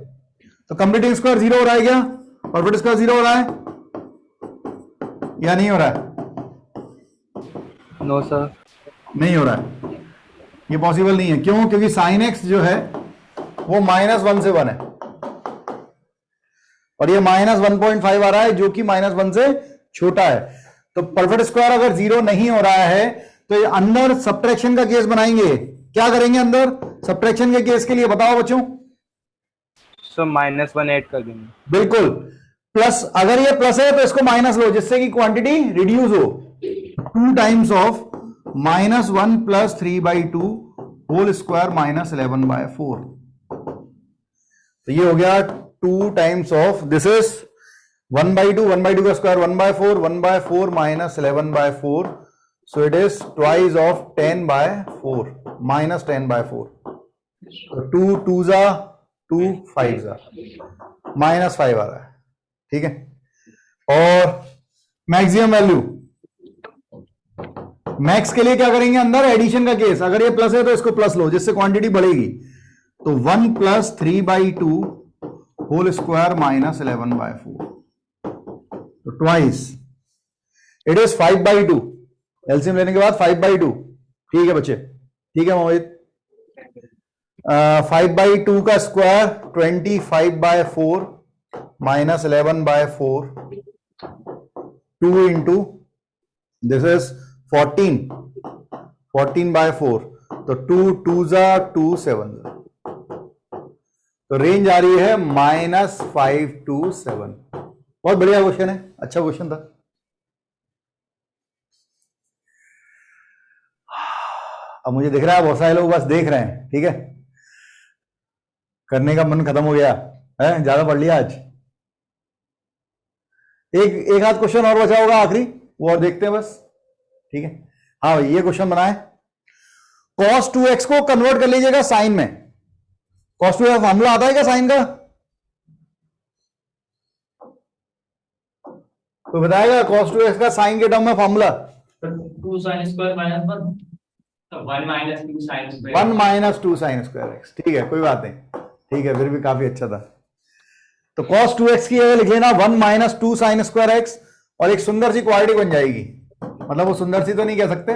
तो कंप्लीटिंग स्क्वायर 0 हो रहा है क्या, परफेक्ट स्क्वायर 0 हो रहा है या नहीं हो रहा है? No sir. नहीं हो रहा है, ये पॉसिबल नहीं है। क्यों? क्योंकि साइन एक्स जो है वो -1 से 1 है और ये -1.5 आ रहा है जो कि -1 से छोटा है। तो परफेक्ट स्क्वायर अगर 0 नहीं हो रहा है तो ये अंदर सब्ट्रैक्शन का केस बनाएंगे। क्या करेंगे अंदर सब्ट्रैक्शन के केस के लिए, बताओ बच्चों? सर -1 ऐड कर देंगे। बिल्कुल, प्लस, अगर ये प्लस है तो इसको माइनस लो जिससे कि क्वांटिटी रिड्यूस हो। 2 times of -1 plus 3/2 whole square -11/4। तो ये हो गया 2 टाइम्स ऑफ, दिस इज 1/2, 1/2 का square 1/4, 1/4 -11/4, so it is twice of 10/4 -10/4। तो 2 2s are 2 5s are -5 आ रहा है, ठीक है। और मैक्सिमम वैल्यू, मैक्स के लिए क्या करेंगे अंदर, एडिशन का केस। अगर ये प्लस है तो इसको प्लस लो जिससे क्वांटिटी बढ़ेगी। तो 1 + 3/2 होल स्क्वायर -11/4, तो ट्वाइस, इट इज 5/2। एलसीएम लेने के बाद 5/2, ठीक है बच्चे, ठीक है मोहित। 5/2 का स्क्वायर 25/4 -11/4, 2 इंटू दिस इज 14/4, तो 2 2s are 2 7s are। तो रेंज आ रही है -5 to 7। बहुत बढ़िया क्वेश्चन है, अच्छा क्वेश्चन था। अब मुझे दिख रहा है बहुत सारे लोग बस देख रहे हैं, ठीक है, करने का मन खत्म हो गया है, ज्यादा पढ़ लिया आज। एक आध क्वेश्चन और बचा होगा आखिरी, वो और देखते हैं बस, ठीक है। हाँ भाई, ये क्वेश्चन बनाए, cos 2x को कन्वर्ट कर लीजिएगा साइन में। cos 2x फॉर्मूला आता है क्या साइन का, तो बताएगा cos 2x का साइन के टर्म में formula? 2 sin square minus 1. So 1 minus 2 sin square. 1 - 2 sin square x, ठीक है, कोई बात नहीं, ठीक है, फिर भी काफी अच्छा था। तो cos 2x की जगह लिख लेना 1 - 2 sin square x, और एक सुंदर सी क्वाड्रेटिक बन जाएगी। मतलब वो सुंदर सी तो नहीं कह सकते,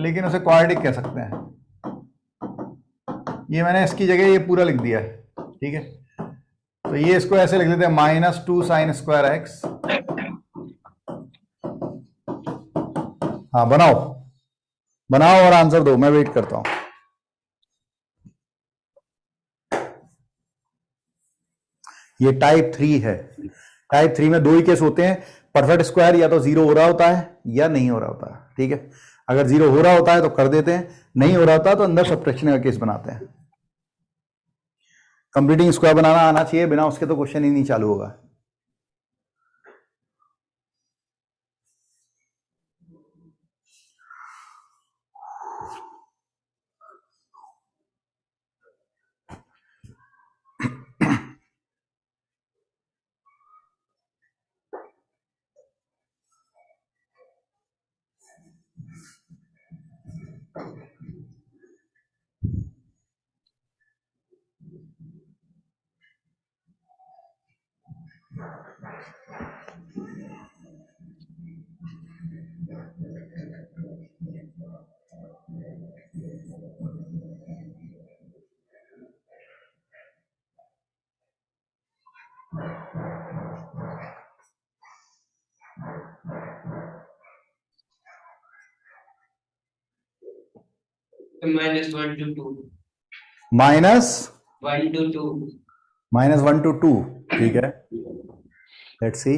लेकिन उसे क्वाड्रेटिक कह सकते हैं। ये मैंने इसकी जगह ये पूरा लिख दिया है, ठीक है। तो ये इसको ऐसे लिख देते हैं -2 sin square x। हाँ, बनाओ बनाओ और आंसर दो, मैं वेट करता हूं। ये टाइप 3 है। टाइप 3 में 2 ही केस होते हैं, परफेक्ट स्क्वायर या तो 0 हो रहा होता है या नहीं हो रहा होता है, ठीक है। अगर 0 हो रहा होता है तो कर देते हैं, नहीं हो रहा होता तो अंदर सब्ट्रैक्शन का केस बनाते हैं। कंप्लीटिंग स्क्वायर बनाना आना चाहिए, बिना उसके तो क्वेश्चन ही नहीं चालू होगा। minus 1 to 2. Minus 1 to 2. -1 to 2, ठीक है, लेट्स सी।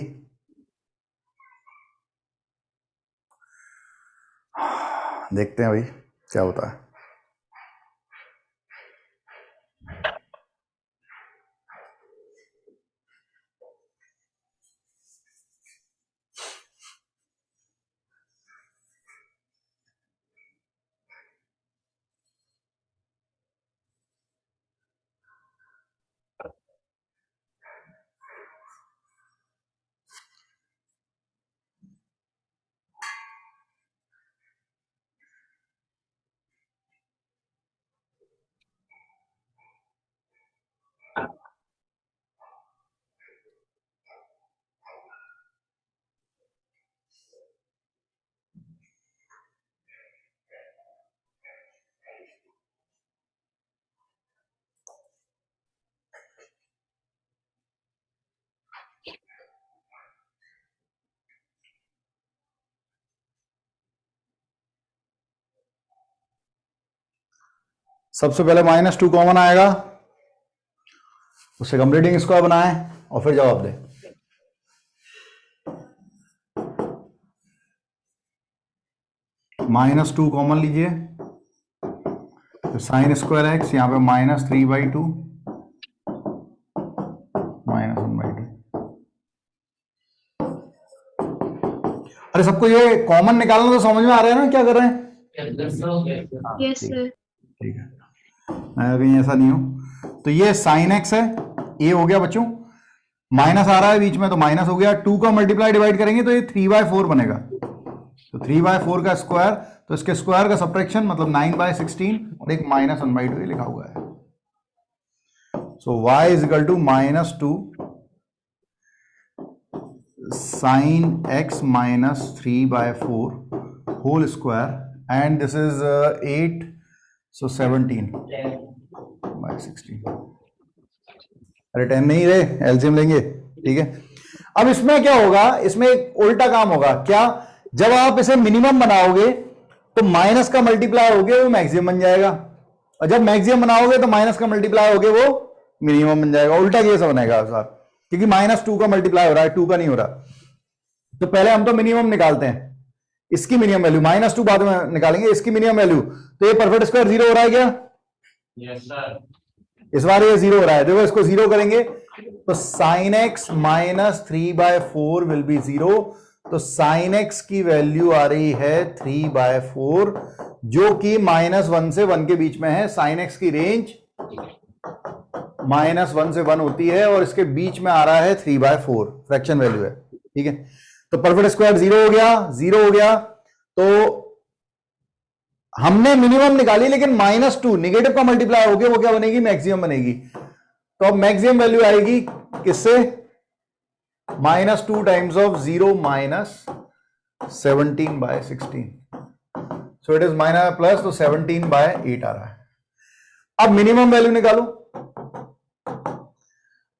देखते हैं भाई क्या होता है। सबसे पहले -2 कॉमन आएगा, उससे कंप्लीटिंग स्क्वायर बनाए और फिर जवाब दे। -2 कॉमन लीजिए, तो साइन स्क्वायर एक्स यहां पे -3/2 -1/2। अरे सबको ये कॉमन निकालना तो समझ में आ रहा है ना क्या कर रहे हैं? Yes sir. ठीक है, मैं कहीं ऐसा नहीं हूं। तो ये साइन एक्स है, ये हो गया बच्चों, माइनस आ रहा है बीच में तो माइनस हो गया, 2 का मल्टीप्लाई डिवाइड करेंगे तो ये 3/4 बनेगा, तो 3/4 का स्क्वायर, तो इसके स्क्वायर का सब्ट्रैक्शन मतलब 9/16 और एक -1/2 ये लिखा हुआ है। So y is equal to -2 sine x -3/4 whole square and this is 8, so 17/16। अरे 10 नहीं रहे, एलसीएम लेंगे, ठीक है। अब इसमें क्या होगा, इसमें एक उल्टा काम होगा। क्या? जब आप इसे मिनिमम बनाओगे तो माइनस का मल्टीप्लाई होगे वो मैक्सिमम बन जाएगा, और जब मैक्सिमम बनाओगे तो माइनस का मल्टीप्लाई होगे वो मिनिमम बन जाएगा। उल्टा केस बनेगा सर, क्योंकि -2 का मल्टीप्लाई हो रहा है, 2 का नहीं हो रहा। तो पहले हम तो मिनिमम निकालते हैं, इसकी मिनिमम वैल्यू, -2 बाद में निकालेंगे, इसकी मिनिमम वैल्यू। तो ये परफेक्ट स्क्वायर 0 हो रहा है क्या? Yes sir. इस बार ये 0 हो रहा है, देखो इसको 0 करेंगे तो साइन एक्स -3/4 विल बी 0। तो साइन एक्स की वैल्यू आ रही है 3/4, जो कि -1 से 1 के बीच में है। साइन एक्स की रेंज -1 से 1 होती है और इसके बीच में आ रहा है 3/4, फ्रैक्शन वैल्यू है, ठीक है। तो परफेक्ट स्क्वायर 0 हो गया, 0 हो गया। तो हमने मिनिमम निकाली, लेकिन -2 निगेटिव का मल्टीप्लाई होकर वो क्या बनेगी? मैक्सिमम बनेगी। तो अब मैक्सिमम वैल्यू आएगी किससे? -2 times of 0 -17/16, so it is minus plus, तो 17/8 आ रहा है। अब मिनिमम वैल्यू निकालो।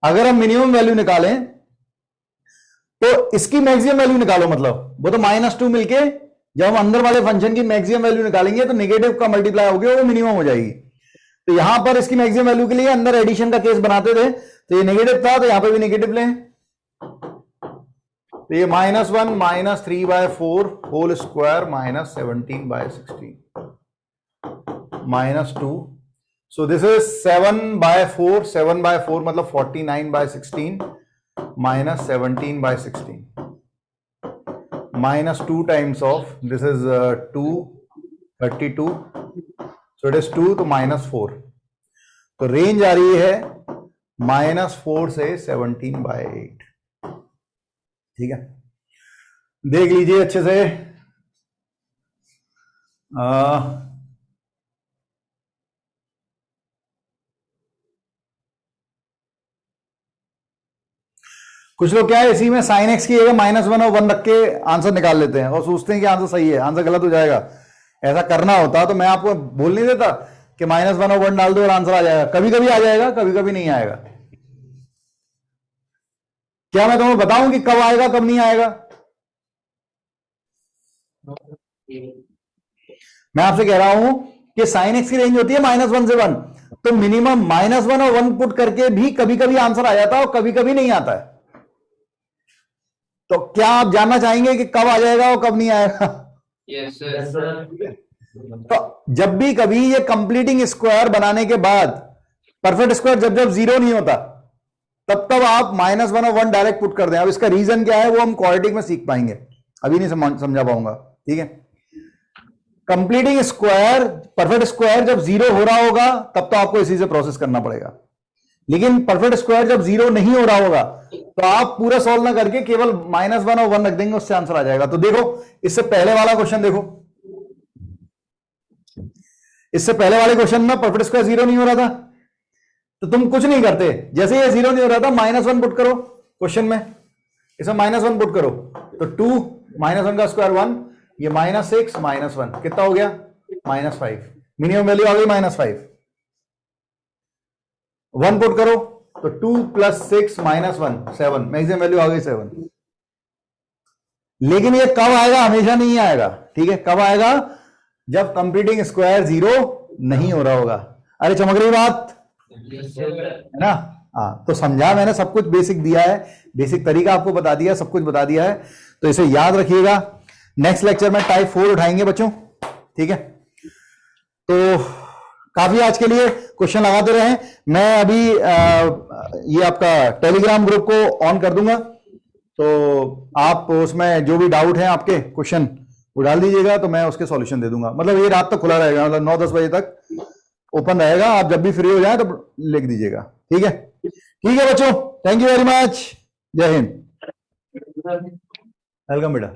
अगर हम मिनिमम वैल्यू निकालें तो इसकी मैक्सिमम वैल्यू निकालो, मतलब वो तो -2 मिलके, जब हम अंदर वाले फंक्शन की मैक्सिमम वैल्यू निकालेंगे तो नेगेटिव का मल्टीप्लाई हो गया वो मिनिमम हो जाएगी। तो यहां पर इसकी मैक्सिमम वैल्यू के लिए अंदर एडिशन का केस बनाते थे, तो ये नेगेटिव था तो यहां पे भी नेगेटिव लें। तो ये -1 -3/4 whole square -17/16 -2, so this is 7/4, 7/4 मतलब 49/16 -17/16 -2 times of this is 2, 32, so it is 2 तो -4। तो रेंज आ रही है -4 से 17/8, ठीक है। देख लीजिए अच्छे से। कुछ लोग क्या है, इसी में साइन एक्स की जगह -1 और 1 रख के आंसर निकाल लेते हैं और सोचते हैं कि आंसर सही है, आंसर गलत हो जाएगा। ऐसा करना होता तो मैं आपको बोल नहीं देता कि -1 और 1 डाल दो और आंसर आ जाएगा। कभी कभी आ जाएगा, कभी कभी नहीं आएगा। क्या मैं तुम्हें बताऊं कि कब आएगा कब नहीं आएगा? मैं आपसे कह रहा हूं कि साइन एक्स की रेंज होती है -1 से 1, तो मिनिमम -1 और 1 पुट करके भी कभी कभी आंसर आ जाता है और कभी कभी नहीं आता है। तो क्या आप जानना चाहेंगे कि कब आ जाएगा और कब नहीं आएगा? Yes, sir. तो जब भी कभी ये कंप्लीटिंग स्क्वायर बनाने के बाद परफेक्ट स्क्वायर जब जब 0 नहीं होता, तब तब आप -1 और 1 डायरेक्ट पुट कर दें। अब इसका रीजन क्या है वो हम क्वाड्रेटिक में सीख पाएंगे, अभी नहीं समझा पाऊंगा, ठीक है। कंप्लीटिंग स्क्वायर, परफेक्ट स्क्वायर जब 0 हो रहा होगा तब तो आपको इसी से प्रोसेस करना पड़ेगा, लेकिन परफेक्ट स्क्वायर जब 0 नहीं हो रहा होगा तो आप पूरा सॉल्व ना करके केवल -1 और 1 रख देंगे, उससे आंसर आ जाएगा। तो देखो इससे पहले वाला क्वेश्चन देखो, इससे पहले वाले क्वेश्चन में परफेक्ट स्क्वायर 0 नहीं हो रहा था, तो तुम कुछ नहीं करते, जैसे ये 0 नहीं हो रहा था -1 पुट करो क्वेश्चन में, इसमें -1 पुट करो तो 2 -1 का स्क्वायर 1, ये -6 -1 कितना हो गया -5, मिनिमम वैल्यू आ गई -5। 1 पुट करो तो 2 + 6 -1 7, मैक्सिमम वैल्यू आ गई 7। लेकिन ये कब आएगा? हमेशा नहीं आएगा, ठीक है। कब आएगा? जब कंप्लीटिंग स्क्वायर 0 नहीं हो रहा होगा। अरे चमक रही बात Yes, sir. है ना? हाँ, तो समझा मैंने, सब कुछ बेसिक दिया है, बेसिक तरीका आपको बता दिया, सब कुछ बता दिया है, तो इसे याद रखिएगा। नेक्स्ट लेक्चर में टाइप 4 उठाएंगे बच्चों, ठीक है। तो काफी आज के लिए क्वेश्चन लगाते रहे। मैं अभी ये आपका टेलीग्राम ग्रुप को ऑन कर दूंगा, तो आप उसमें जो भी डाउट है आपके क्वेश्चन वो डाल दीजिएगा, तो मैं उसके सॉल्यूशन दे दूंगा। मतलब ये रात तक खुला रहेगा, मतलब 9-10 बजे तक ओपन रहेगा, आप जब भी फ्री हो जाए तो लिख दीजिएगा, ठीक है। ठीक है बच्चों, थैंक यू वेरी मच, जय हिंद, वेलकम बेटा।